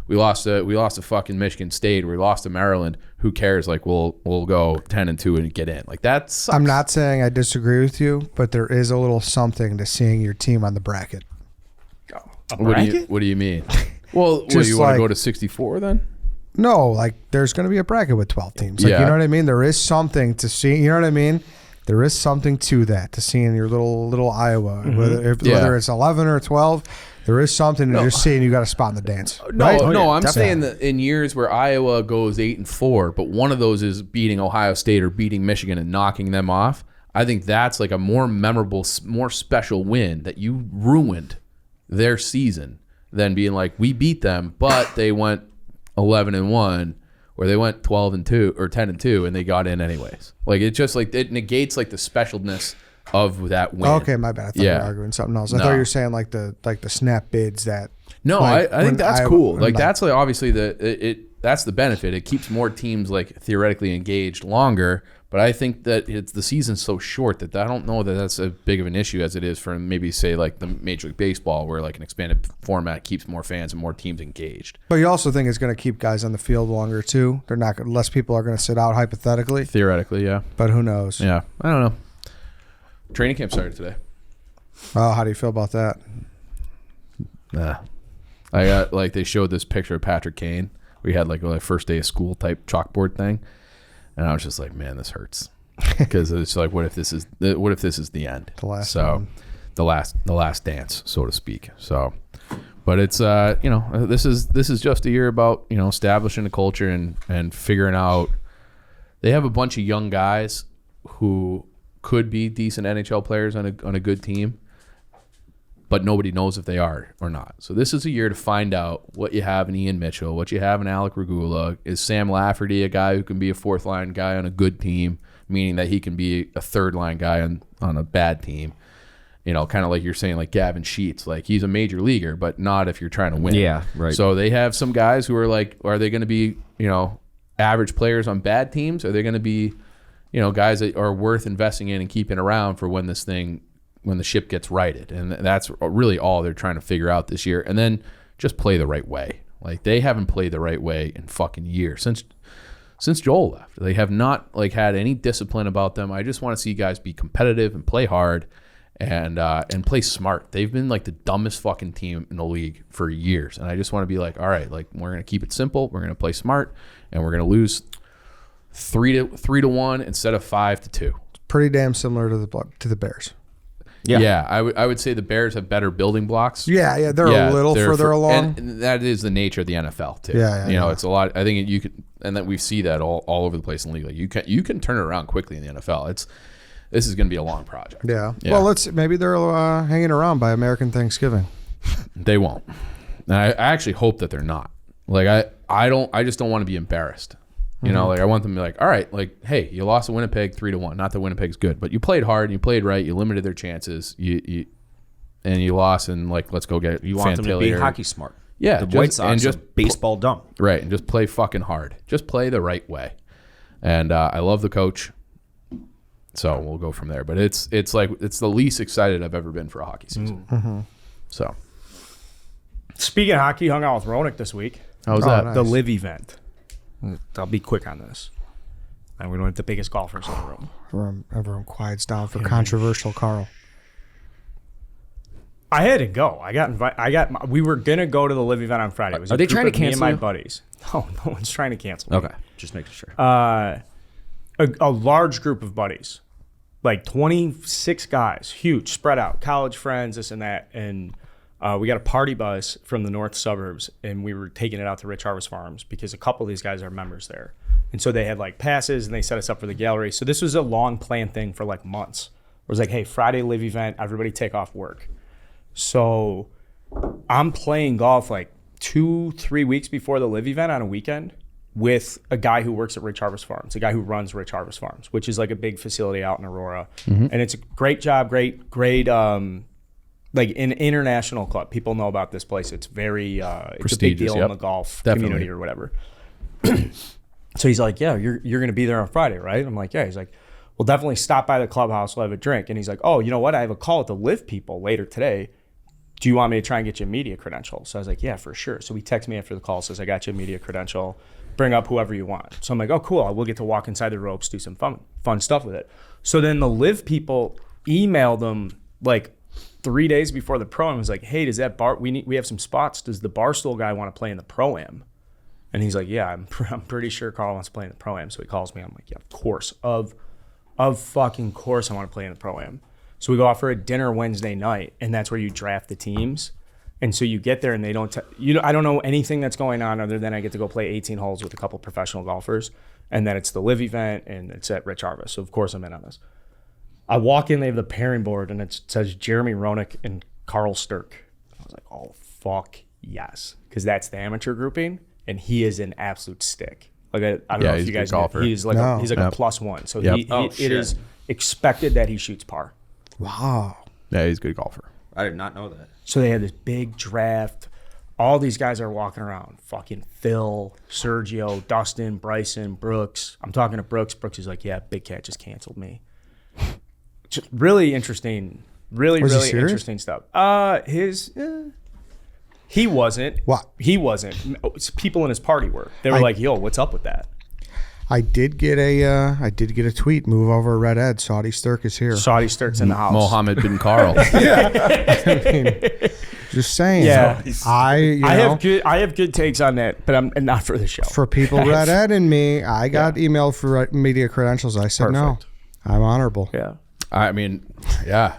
we lost to fucking Michigan State, or we lost to Maryland. Who cares? Like we'll go 10-2 and get in. Like that sucks. I'm not saying I disagree with you, but there is a little something to seeing your team on the bracket. What do you mean? Well, what, Just you want to like- go to 64 then? No, like there's going to be a bracket with 12 teams. Like, Yeah. you know what I mean? There is something to see. You know what I mean? There is something to that, to seeing your little Iowa, whether it's 11 or 12. There is something to just seeing you got a spot in the dance. No, right? I'm Definitely. saying that in years where Iowa goes 8-4, but one of those is beating Ohio State or beating Michigan and knocking them off, I think that's like a more memorable, more special win, that you ruined their season than being like, we beat them, but they went 11-1, or they went 12-2 or 10-2, and they got in anyways. Like it just like it negates like the specialness of that win. Okay, my bad. I thought you were arguing something else. I thought you were saying like the snap bids that. No, like, I think when that's Iowa- cool. when, Like that's like obviously that's the benefit. It keeps more teams like theoretically engaged longer. But I think that the season's so short that I don't know that that's as big of an issue as it is for maybe say like the Major League Baseball, where like an expanded format keeps more fans and more teams engaged. But you also think it's going to keep guys on the field longer too. They're not less people are going to sit out hypothetically. Theoretically, yeah. But who knows? Yeah, I don't know. Training camp started today. Oh, how do you feel about that? Nah. I got like they showed this picture of Patrick Kane. We had like a first day of school type chalkboard thing, and I was just like, man, this hurts, because it's like, what if this is the end? The last so one. the last dance, so to speak. So, but it's this is just a year about establishing a culture and figuring out. They have a bunch of young guys who could be decent NHL players on a good team, but nobody knows if they are or not. So this is a year to find out what you have in Ian Mitchell, what you have in Alec Regula. Is Sam Lafferty a guy who can be a fourth line guy on a good team, meaning that he can be a third line guy on a bad team? Kind of like you're saying, like Gavin Sheets, like he's a major leaguer, but not if you're trying to win. Yeah, right. So they have some guys who are like, are they going to be, average players on bad teams? Are they going to be, guys that are worth investing in and keeping around for when the ship gets righted? And that's really all they're trying to figure out this year. And then just play the right way. Like they haven't played the right way in fucking years since Joel left. They have not like had any discipline about them. I just want to see guys be competitive and play hard and play smart. They've been like the dumbest fucking team in the league for years. And I just want to be like, all right, like we're going to keep it simple. We're going to play smart, and we're going to lose 3-1 instead of 5-2. pretty damn similar to the Bears. Yeah, I would say the Bears have better building blocks. Yeah, they're a little further along. and that is the nature of the NFL too. Yeah, you know, it's a lot. I think you could, and that we see that all over the place in the league. Like you can turn it around quickly in the NFL. This is going to be a long project. Yeah. Well, maybe they're hanging around by American Thanksgiving. They won't. And I actually hope that they're not. Like I just don't want to be embarrassed. You know, like I want them to be like, all right, like, hey, you lost to Winnipeg 3-1. Not that Winnipeg's good, but you played hard and you played right. You limited their chances. You lost, and like, let's go get it. You want them to be hockey smart. Yeah, the White Sox and just baseball dumb. Right, and just play fucking hard. Just play the right way. And I love the coach, so we'll go from there. But it's the least excited I've ever been for a hockey season. So, Speaking of hockey, hung out with Ronak this week. how was that? nice. The Live event. I'll be quick on this. And we don't have the biggest golfers in the room. Everyone quiets down for controversial Carl. I had to go. I got invited. We were gonna go to the Live event on Friday. It was Are a they group trying to of me and cancel my you? buddies? No one's trying to cancel me. Okay, just making sure. A large group of buddies, like 26 guys, huge, spread out, college friends, this and that, and we got a party bus from the north suburbs, and we were taking it out to Rich Harvest Farms because a couple of these guys are members there, and so they had like passes and they set us up for the gallery. So this was a long planned thing for like months. It was like, hey, Friday Live event, everybody take off work. So I'm playing golf like 2-3 weeks before the Live event on a weekend with a guy who works at Rich Harvest Farms, a guy who runs Rich Harvest Farms, which is like a big facility out in Aurora. And it's a great job, great, like an international club. People know about this place. It's very, it's a big deal in the golf community or whatever. So he's like, yeah, you're going to be there on Friday, right? I'm like, yeah. He's like, well, definitely stop by the clubhouse. We'll have a drink. And he's like, oh, you know what? I have a call with the Live people later today. Do you want me to try and get you a media credential? So I was like, yeah, for sure. So he texted me after the call, says, I got you a media credential. Bring up whoever you want. So I'm like, oh, cool. We'll get to walk inside the ropes, do some fun stuff with it. So then the Live people emailed them like 3 days before the pro-am. Was like, hey, does that we have some spots. Does the Barstool guy want to play in the pro-am? And he's like, yeah, I'm pretty sure Carl wants to play in the pro-am. So he calls me. I'm like, yeah, of course. Of fucking course I want to play in the pro-am. So we go out for a dinner Wednesday night, and that's where you draft the teams. And so you get there, and they don't I don't know anything that's going on other than I get to go play 18 holes with a couple professional golfers, and then it's the Live event, and it's at Rich Harvest. So of course I'm in on this. I walk in, they have the pairing board, and it says Jeremy Roenick and Carl Sturck. I was like, oh, fuck yes. Because that's the amateur grouping, and he is an absolute stick. Like I don't know if you guys know. He's like a +1. So it is expected that he shoots par. Wow. Yeah, he's a good golfer. I did not know that. So they had this big draft. All these guys are walking around. Fucking Phil, Sergio, Dustin, Bryson, Brooks. I'm talking to Brooks. Brooks is like, yeah, Big Cat just canceled me. Just really interesting. Really interesting stuff. He wasn't. What? He wasn't. It's people in his party were. They were like, yo, what's up with that? I did get a tweet. Move over, Red Ed. Saudi Sturk is here. Saudi Sturk's in the house. Mohammed bin Carl. Just saying. Yeah. I have good takes on that, but I'm not for the show. for people Red Ed and me, I got emailed for media credentials. I said no. I'm honorable. Yeah. I mean, yeah.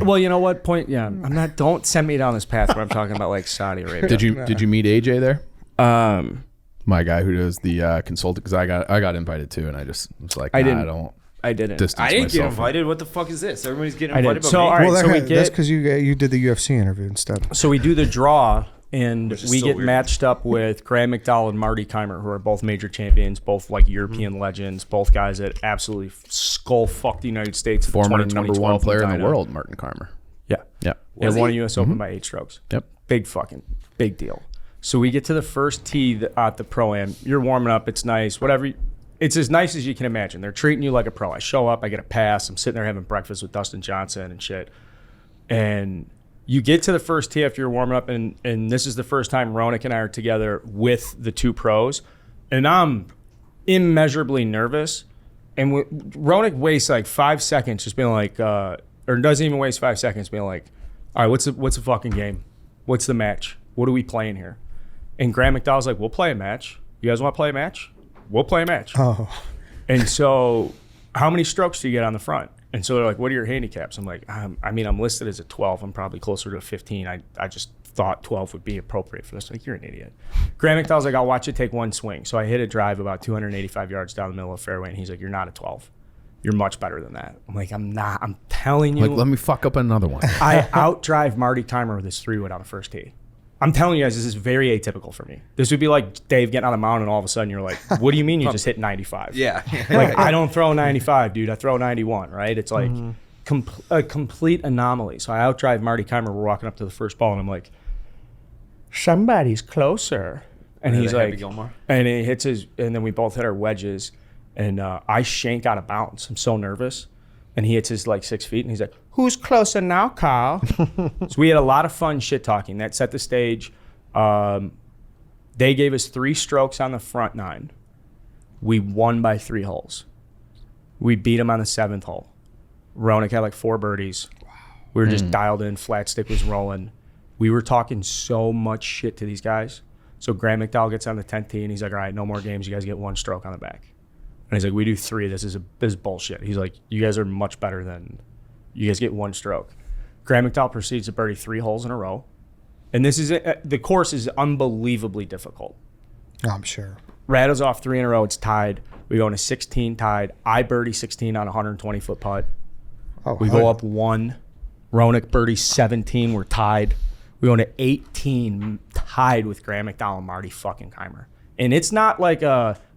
Well, you know what? I'm not. Don't send me down this path where I'm talking about like Saudi Arabia. Did you meet AJ there? My guy who does the consultant, because I got invited too, and I just was like, I didn't. I didn't Distance get myself. invited. What the fuck is this? Everybody's getting I invited. did. But So, me? all right. Well, so that's because you did the UFC interview instead. So we do the draw, and Which is we so get weird. matched up with Graham McDowell and Marty Keimer, who are both major champions, both like European legends, both guys that absolutely skull fucked the United States. at the Former 2012 number one player in the Medina. world, Martin Keimer. Yeah. Yeah. He won a U.S. Open by 8 strokes. Yep. Big deal. So we get to the first tee at the Pro-Am. You're warming up. It's nice. Whatever. It's as nice as you can imagine. They're treating you like a pro. I show up. I get a pass. I'm sitting there having breakfast with Dustin Johnson and shit. And you get to the first tee after you're warming up, and this is the first time Roenick and I are together with the two pros. And I'm immeasurably nervous. And Roenick wastes like 5 seconds just being like, or doesn't even waste 5 seconds being like, all right, what's the fucking game? What's the match? What are we playing here? And Graham McDowell's like, we'll play a match. You guys want to play a match? We'll play a match. Oh, And so how many strokes do you get on the front? And so they're like, what are your handicaps? I'm like, I mean, I'm listed as a 12. I'm probably closer to a 15. I just thought 12 would be appropriate for this. Like, you're an idiot. Graham McDowell's like, I'll watch you take one swing. So I hit a drive about 285 yards down the middle of the fairway, and he's like, you're not a 12. You're much better than that. I'm like, I'm not. I'm telling you. Like, let me fuck up another one. I outdrive Marty Timer with his 3-wood on the first tee. I'm telling you guys, this is very atypical for me. This would be like Dave getting on a mound and all of a sudden you're like, what do you mean you just hit 95? Yeah. Like, I don't throw 95, dude. I throw 91, right? It's like a complete anomaly. So I outdrive Marty Timer. We're walking up to the first ball and I'm like, somebody's closer. And he's like, and he hits his, and then we both hit our wedges. And I shank out of bounds. I'm so nervous. And he hits his like 6 feet and he's like, who's closer now, Kyle? So we had a lot of fun shit talking. That set the stage. They gave us 3 strokes on the front 9. We won by 3 holes. We beat him on the 7th hole. Ronak had like 4 birdies. We were just dialed in. Flat stick was rolling. We were talking so much shit to these guys. So Graham McDowell gets on the 10th tee and he's like, all right, no more games. You guys get 1 stroke on the back. And he's like, we do 3. This is bullshit. He's like, you guys are much better than, you guys get 1 stroke. Graham McDowell proceeds to birdie 3 holes in a row. And this is, the course is unbelievably difficult. I'm sure. Rattles off 3 in a row. It's tied. We go into 16 tied. I birdie 16 on a 120-foot putt. Oh, We go up 1. Ronak birdie 17. We're tied. We go into 18 tied with Graham McDowell and Marty fucking Keimer. And it's not like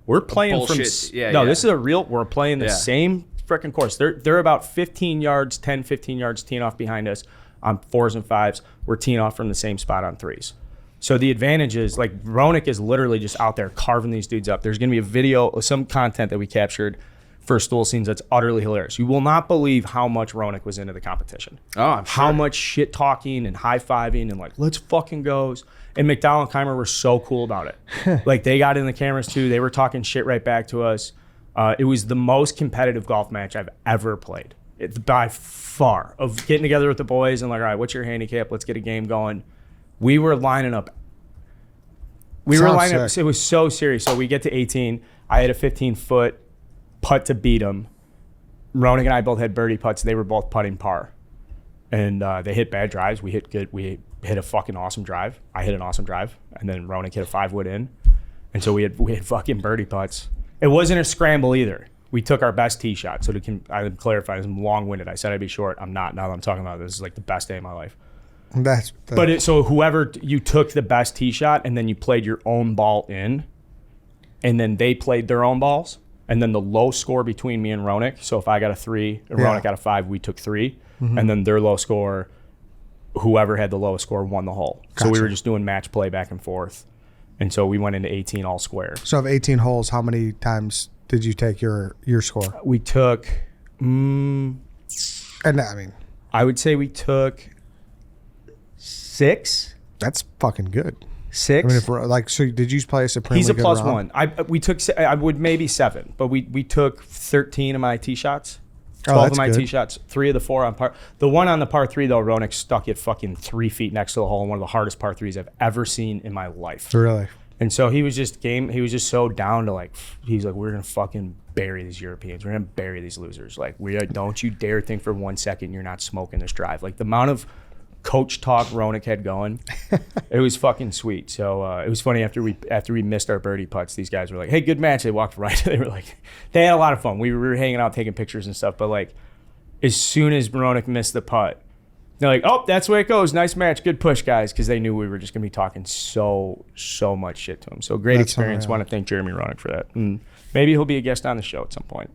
we're playing bullshit. from this is a real, we're playing the same freaking course. They're about 15 yards, 10, 15 yards teeing off behind us on 4s and 5s. We're teeing off from the same spot on 3s. So the advantage is, like, Ronak is literally just out there carving these dudes up. There's going to be a video, some content that we captured for Stool Scenes that's utterly hilarious. You will not believe how much Ronak was into the competition. Oh, I'm sure. How much shit talking and high fiving and like, let's fucking goes. And McDowell and Keimer were so cool about it. Like, they got in the cameras too. They were talking shit right back to us. It was the most competitive golf match I've ever played. It's by far, of getting together with the boys and like, all right, what's your handicap? Let's get a game going. We were lining up. It was so serious. So we get to 18. I had a 15-foot putt to beat them. Ronak and I both had birdie putts. They were both putting par. And they hit bad drives. We hit good. We hit a fucking awesome drive. I hit an awesome drive. And then Ronak hit a 5-wood in. And so we had fucking birdie putts. It wasn't a scramble either. We took our best tee shot. So I'm clarifying, I'm long-winded. I said I'd be short. I'm not. Now that I'm talking about this is like the best day of my life. So whoever, you took the best tee shot and then you played your own ball in, and then they played their own balls, and then the low score between me and Ronak. So if I got a 3 and Ronak got a 5, we took 3, and then their low score, whoever had the lowest score won the hole. Gotcha. So we were just doing match play back and forth, and so we went into 18 all square. So of 18 holes, how many times did you take your score? We took, I would say we took 6. That's fucking good. 6. I mean, if we're, like, so did you play a supremely He's a good plus round? 1. We took, I would maybe 7, but we took 13 of my tee shots. 12 of my tee shots, 3 of the 4 on par. The one on the par 3 though, Ronak stuck it fucking 3 feet next to the hole in one of the hardest par 3s I've ever seen in my life. Really? And so he was just so down to, like, he's like, we're gonna fucking bury these Europeans. We're gonna bury these losers. Like, don't you dare think for 1 second you're not smoking this drive. Like, the amount of coach talk Ronak had going, it was fucking sweet. So it was funny after we missed our birdie putts, these guys were like, hey, good match. They walked right. They were like, they had a lot of fun. We were hanging out taking pictures and stuff, but like, as soon as Ronak missed the putt, they're like, oh, that's the way it goes. Nice match. Good push, guys. Because they knew we were just going to be talking so much shit to him. So great experience. Want to thank Jeremy Ronak for that. And maybe he'll be a guest on the show at some point.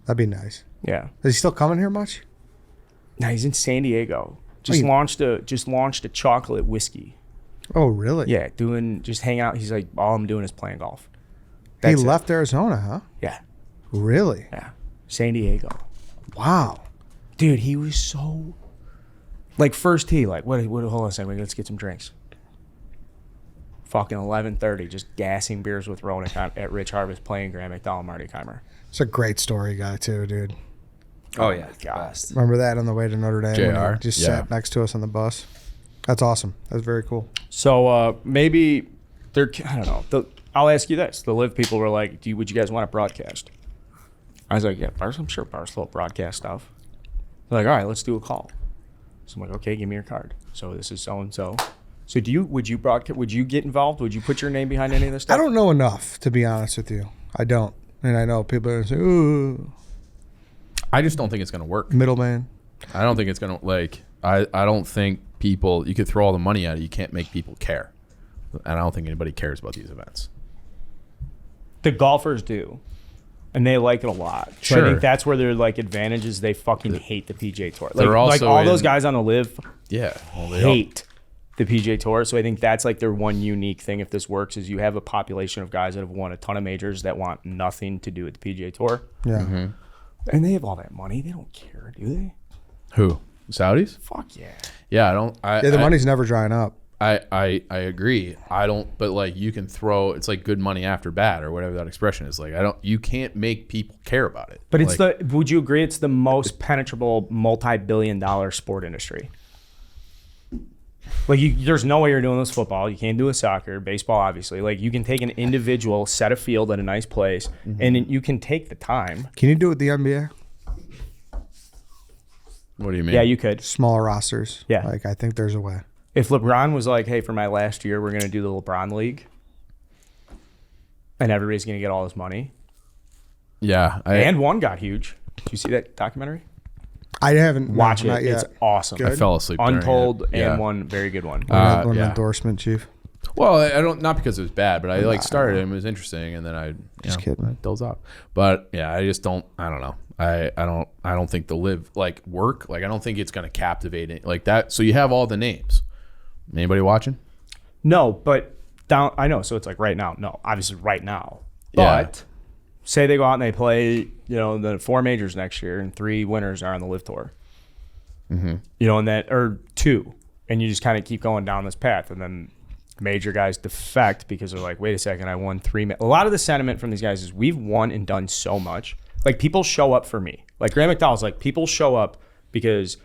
That'd be nice. Yeah. Is he still coming here much? No, he's in San Diego. Just launched a chocolate whiskey. Oh, really? Yeah, just hanging out. He's like, all I'm doing is playing golf. He left Arizona, huh? Yeah. Really? Yeah. San Diego. Wow. Dude, he was so, like, first tee, like, what hold on a second, let's get some drinks. Fucking 11:30, just gassing beers with Ronak at Rich Harvest, playing Graham McDowell, Marty Keimer. It's a great story guy too, dude. Oh yeah, God. Remember that on the way to Notre Dame? JR? When he just sat next to us on the bus. That's awesome. That's very cool. So maybe I don't know. I'll ask you this: the Live people were like, would you guys want to broadcast? I was like, yeah, I'm sure Barstool broadcast stuff. They're like, all right, let's do a call. So I'm like, okay, give me your card. So this is so and so. So would you broadcast? Would you get involved? Would you put your name behind any of this stuff? I don't know enough, to be honest with you. I don't. And I know people are going to say, ooh, I just don't think it's going to work. middleman. I don't think it's going to, like, I don't think people, you could throw all the money at it. You can't make people care. And I don't think anybody cares about these events. The golfers do, and they like it a lot. So I Sure. think that's where their like advantages. They fucking hate the PGA Tour. Like, They're like also all those in- guys on the live Yeah. Well, they all- hate the PGA Tour. So I think that's like their one unique thing. If this works, is you have a population of guys that have won a ton of majors that want nothing to do with the PGA Tour, Yeah. and they have all that money. They don't care, do they? Who? Saudis? Fuck yeah. Yeah, I don't. Yeah, the money's never drying up. I agree. I don't, but like you can throw, it's like good money after bad or whatever that expression is. Like you can't make people care about it. But it's like, would you agree it's the most penetrable multi-billion-dollar sport industry? Like there's no way you're doing this football. You can't do a soccer, baseball, obviously. Like you can take an individual, set a field at a nice place, and then you can take the time. Can you do it with the NBA? What do you mean? Yeah, you could. Smaller rosters. Yeah. Like, I think there's a way. If LeBron was like, hey, for my last year, we're going to do the LeBron League, and everybody's going to get all this money. Yeah. And one got huge. Did you see that documentary? I haven't. Watch not it. yet. It's awesome. Good. I fell asleep. during Untold it. Yeah. and one very good one. One yeah. endorsement, Chief. Well, I don't, not because it was bad, but I like started it and it was interesting, and then I Just kidding. I dozed off. But yeah, I just don't. I don't know. I don't think the live like work. Like I don't think it's gonna captivate it like that. So you have all the names. Anybody watching? No, but down. I know. So it's like right now. No, obviously right now. Yeah. But say they go out and they play, the 4 majors next year, and 3 winners are on the Live Tour. Mm-hmm. And that or 2, and you just kind of keep going down this path, and then major guys defect because they're like, wait a second, I won 3. A lot of the sentiment from these guys is we've won and done so much. Like people show up for me. Like Graham McDowell's like people show up because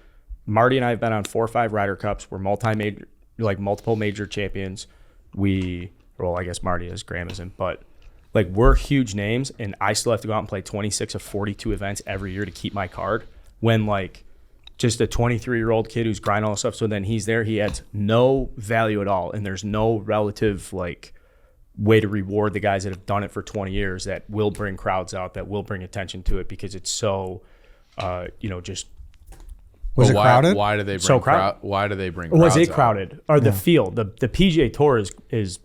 Marty and I have been on 4 or 5 Ryder Cups. We're multiple major champions. I guess Marty is, Graham isn't, but like we're huge names, and I still have to go out and play 26 of 42 events every year to keep my card when like just a 23-year-old kid who's grinding all this stuff. So then he's there, he adds no value at all, and there's no relative like way to reward the guys that have done it for 20 years that will bring crowds out, that will bring attention to it because it's so just Was it why, crowded? Why do they bring So crowded. why do they bring was crowds it out? crowded or the field? The PGA Tour is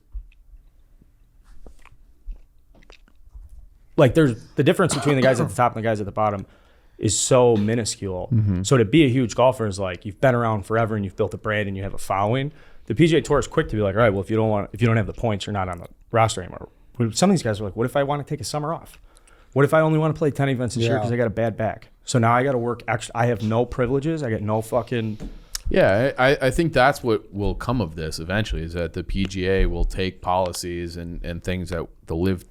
like there's the difference between the guys at the top and the guys at the bottom is so minuscule. So to be a huge golfer is like you've been around forever and you've built a brand and you have a following. The PGA Tour is quick to be like, all right, well if you don't have the points, you're not on the roster anymore. Some of these guys are like, what if I want to take a summer off? What if I only want to play 10 events this year because I got a bad back? So now I got to work extra. I have no privileges. I get no fucking. Yeah, I think that's what will come of this eventually is that the PGA will take policies and things that the Live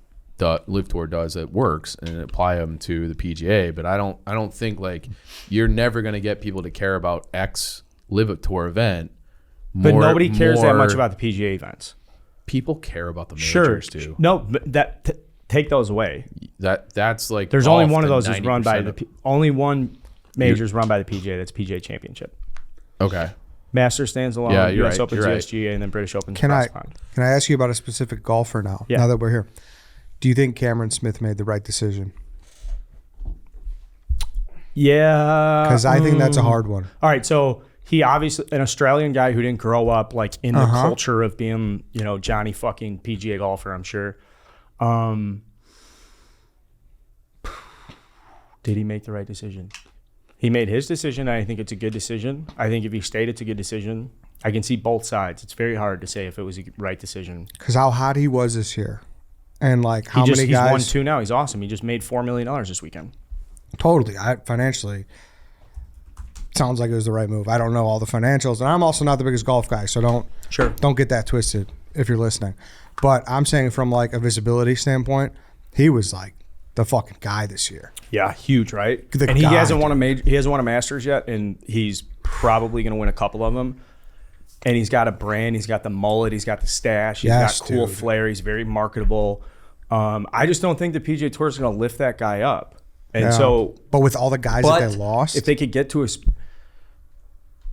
Tour does that works and apply them to the PGA. But I don't think like you're never going to get people to care about X Live Tour event. But nobody cares that much about the PGA events. People care about the majors too. No, but take those away. That's like There's only golf, one of the those is run by 90% of- only one major is run by the PGA. That's PGA Championship. Okay. Masters stands alone. Yeah, you're US right, Open's you're right. USGA, and then British Open's Can across I the pond. ask you about a specific golfer now? Yeah. Now that we're here, do you think Cameron Smith made the right decision? Yeah, Because I think that's a hard one. All right, so he obviously an Australian guy who didn't grow up like in the culture of being, Johnny fucking PGA golfer, I'm sure. Did he make the right decision? He made his decision. I think it's a good decision. I think if he stayed, it's a good decision. I can see both sides. It's very hard to say if it was a right decision. Because how hot he was this year, and like how many He's guys won 2 now. He's awesome. He just made $4 million this weekend. Totally. Financially, sounds like it was the right move. I don't know all the financials, and I'm also not the biggest golf guy, so don't get that twisted if you're listening. But I'm saying from like a visibility standpoint, he was like the fucking guy this year. Yeah, huge, right? The And he guy, hasn't won a major. He hasn't won a Masters yet, and he's probably going to win a couple of them. And he's got a brand. He's got the mullet. He's got the stash. He's Yes, got cool dude. flair. He's very marketable. I just don't think the PGA Tour is going to lift that guy up. And Yeah. so, but with all the guys but that they lost, if they could get to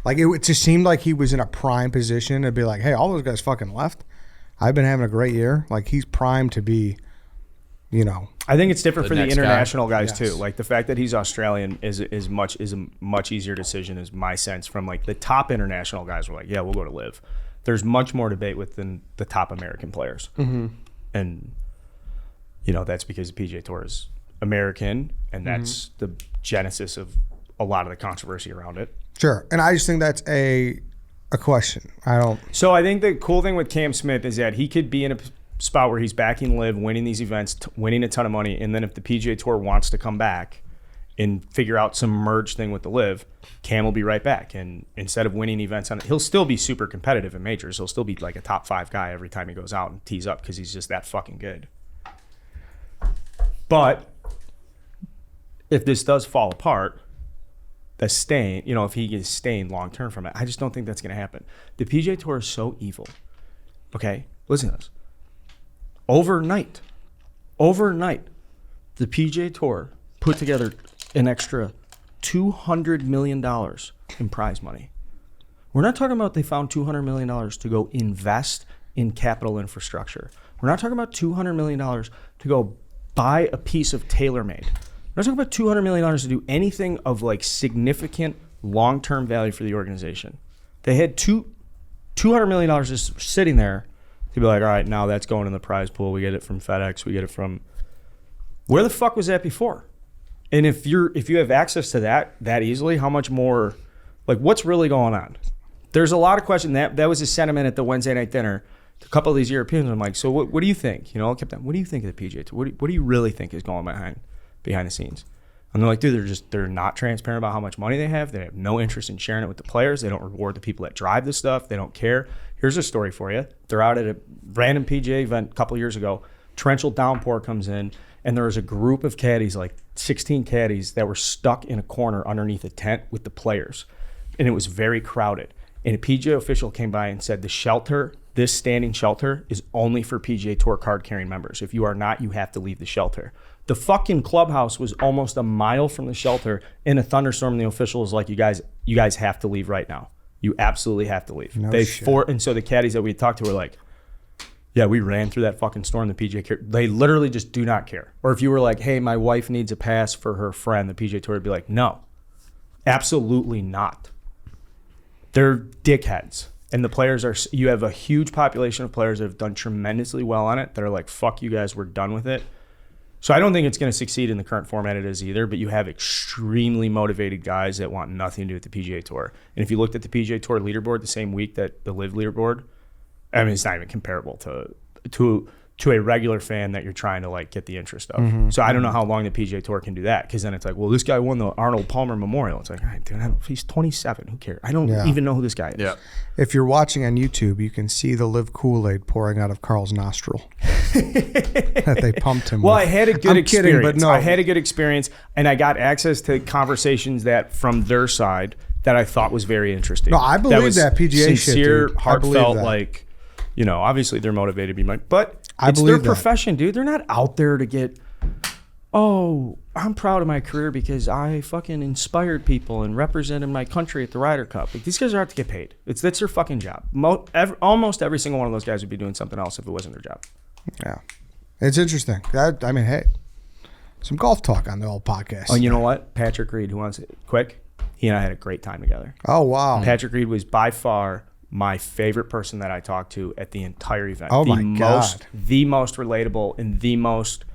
like it just seemed like he was in a prime position to be like, hey, all those guys fucking left. I've been having a great year. Like he's primed to be, I think it's different The for the next guy. international guys Yes. too. Like the fact that he's Australian is a much easier decision, is my sense. From like the top international guys were like, yeah, we'll go to live. There's much more debate within the top American players, and that's because the PGA Tour is American, and that's the genesis of a lot of the controversy around it. Sure. And I just think that's a question. I don't. So I think the cool thing with Cam Smith is that he could be in a spot where he's backing live, winning these events, winning a ton of money, and then if the PGA Tour wants to come back and figure out some merge thing with the live, Cam will be right back. And instead of winning events he'll still be super competitive in majors. He'll still be like a top 5 guy every time he goes out and tees up because he's just that fucking good. But if this does fall apart, the stain, if he gets stained long term from it, I just don't think that's going to happen. The PGA Tour is so evil. Okay, listen to this. Overnight, the PGA Tour put together an extra $200 million in prize money. We're not talking about they found $200 million to go invest in capital infrastructure. We're not talking about $200 million to go buy a piece of TaylorMade. We're not talking about $200 million to do anything of like significant long-term value for the organization. They had $200 million just sitting there to be like, all right, now that's going in the prize pool. We get it from FedEx. We get it from... Where the fuck was that before? And if you have access to that easily, how much more... Like, what's really going on? There's a lot of questions. That was a sentiment at the Wednesday night dinner. A couple of these Europeans, I'm like, so what do you think? I kept on, what do you think of the PGA Tour? What do you really think is going behind the scenes? And they're like, dude, they're not transparent about how much money they have. They have no interest in sharing it with the players. They don't reward the people that drive this stuff. They don't care. Here's a story for you. They're out at a random PGA event a couple years ago. Torrential downpour comes in, and there was a group of caddies, like 16 caddies, that were stuck in a corner underneath a tent with the players. And it was very crowded. And a PGA official came by and said, this standing shelter is only for PGA Tour card-carrying members. If you are not, you have to leave the shelter. The fucking clubhouse was almost a mile from the shelter. In a thunderstorm, the official was like, you guys have to leave right now. You absolutely have to leave. No shit. And so the caddies that we talked to were like, yeah, we ran through that fucking storm. The PGA, they literally just do not care. Or if you were like, hey, my wife needs a pass for her friend, the PGA Tour would be like, no, absolutely not. They're dickheads. And the players you have a huge population of players that have done tremendously well on it that are like, fuck you guys, we're done with it. So I don't think it's going to succeed in the current format it is either, but you have extremely motivated guys that want nothing to do with the PGA Tour. And if you looked at the PGA Tour leaderboard the same week that the LIV leaderboard, I mean, it's not even comparable to a regular fan that you're trying to like get the interest of. So I don't know how long the PGA Tour can do that, because then it's like, well, this guy won the Arnold Palmer Memorial. It's like, all right, dude, he's 27. Who cares? I don't even know who this guy is. Yeah. If you're watching on YouTube, you can see the Live Kool-Aid pouring out of Carl's nostril that they pumped him Well, with. I had a good I'm experience. kidding, but no. I had a good experience, and I got access to conversations that from their side that I thought was very interesting. No, I believe was that PGA shit, sincere, dude. I believe heartfelt, that. like, obviously they're motivated to be but I it's believe their that. profession, dude. They're not out there to get, oh, I'm proud of my career because I fucking inspired people and represented my country at the Ryder Cup. Like, these guys are out to get paid. That's their fucking job. Almost every single one of those guys would be doing something else if it wasn't their job. Yeah. It's interesting. I mean, hey, some golf talk on the old podcast. Oh, you know what? Patrick Reed, who wants it quick, he and I had a great time together. Oh, wow. Patrick Reed was by far my favorite person that I talked to at the entire event. Oh, my God. The most relatable and the most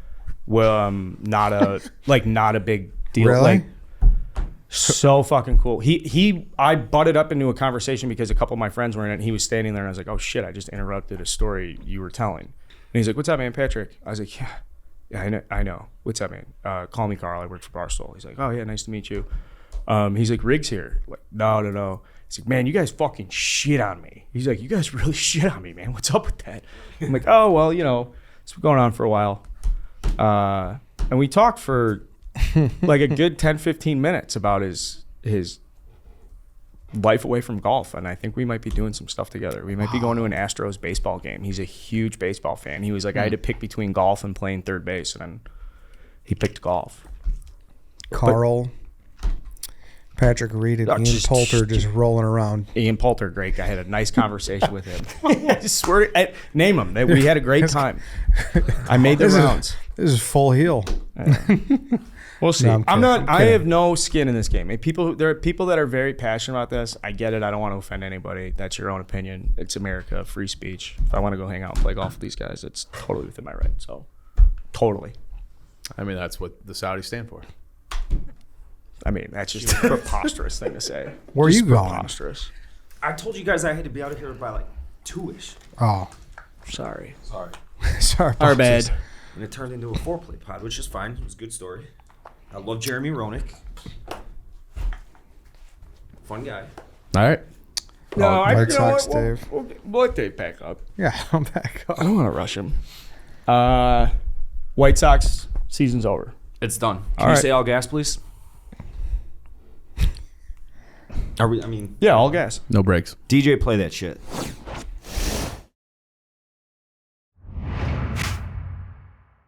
not a big deal. Really? Like, so fucking cool. I butted up into a conversation because a couple of my friends were in it, and he was standing there, and I was like, oh shit, I just interrupted a story you were telling. And he's like, what's up, man, Patrick? I was like, yeah, I know. What's up, man? Call me Carl. I work for Barstool. He's like, oh yeah, nice to meet you. He's like, Riggs here. Like, no. He's like, man, you guys fucking shit on me. He's like, you guys really shit on me, man. What's up with that? I'm like, oh, well, it's been going on for a while. And we talked for like a good 10, 15 minutes about his life away from golf. And I think we might be doing some stuff together. We might be going to an Astros baseball game. He's a huge baseball fan. He was like, I had to pick between golf and playing third base. And then he picked golf. Carl, Patrick Reed, and Ian Poulter just rolling around. Ian Poulter, great guy. I had a nice conversation with him. I swear, name him. We had a great time. I made the rounds. This is full heel. We'll see. No, I'm not. I'm I kidding. have no skin in this game. There are people that are very passionate about this. I get it. I don't want to offend anybody. That's your own opinion. It's America, free speech. If I want to go hang out and play golf with these guys, it's totally within my right. So, totally. I mean, that's what the Saudis stand for. I mean, that's just a preposterous thing to say. Where are Just you going? Preposterous. I told you guys I had to be out of here by like 2-ish. Oh, Sorry. Sorry. sorry. Our about bad. this. And it turned into a foreplay pod, which is fine. It was a good story. I love Jeremy Roenick. Fun guy. All right. No, Red Sox, Dave. We'll let Dave back up. Yeah, I'm back up. I don't want to rush him. White Sox season's over. It's done. Can All you right. say all gas, please? Are we? I mean, Yeah, all gas. No breaks. DJ, play that shit.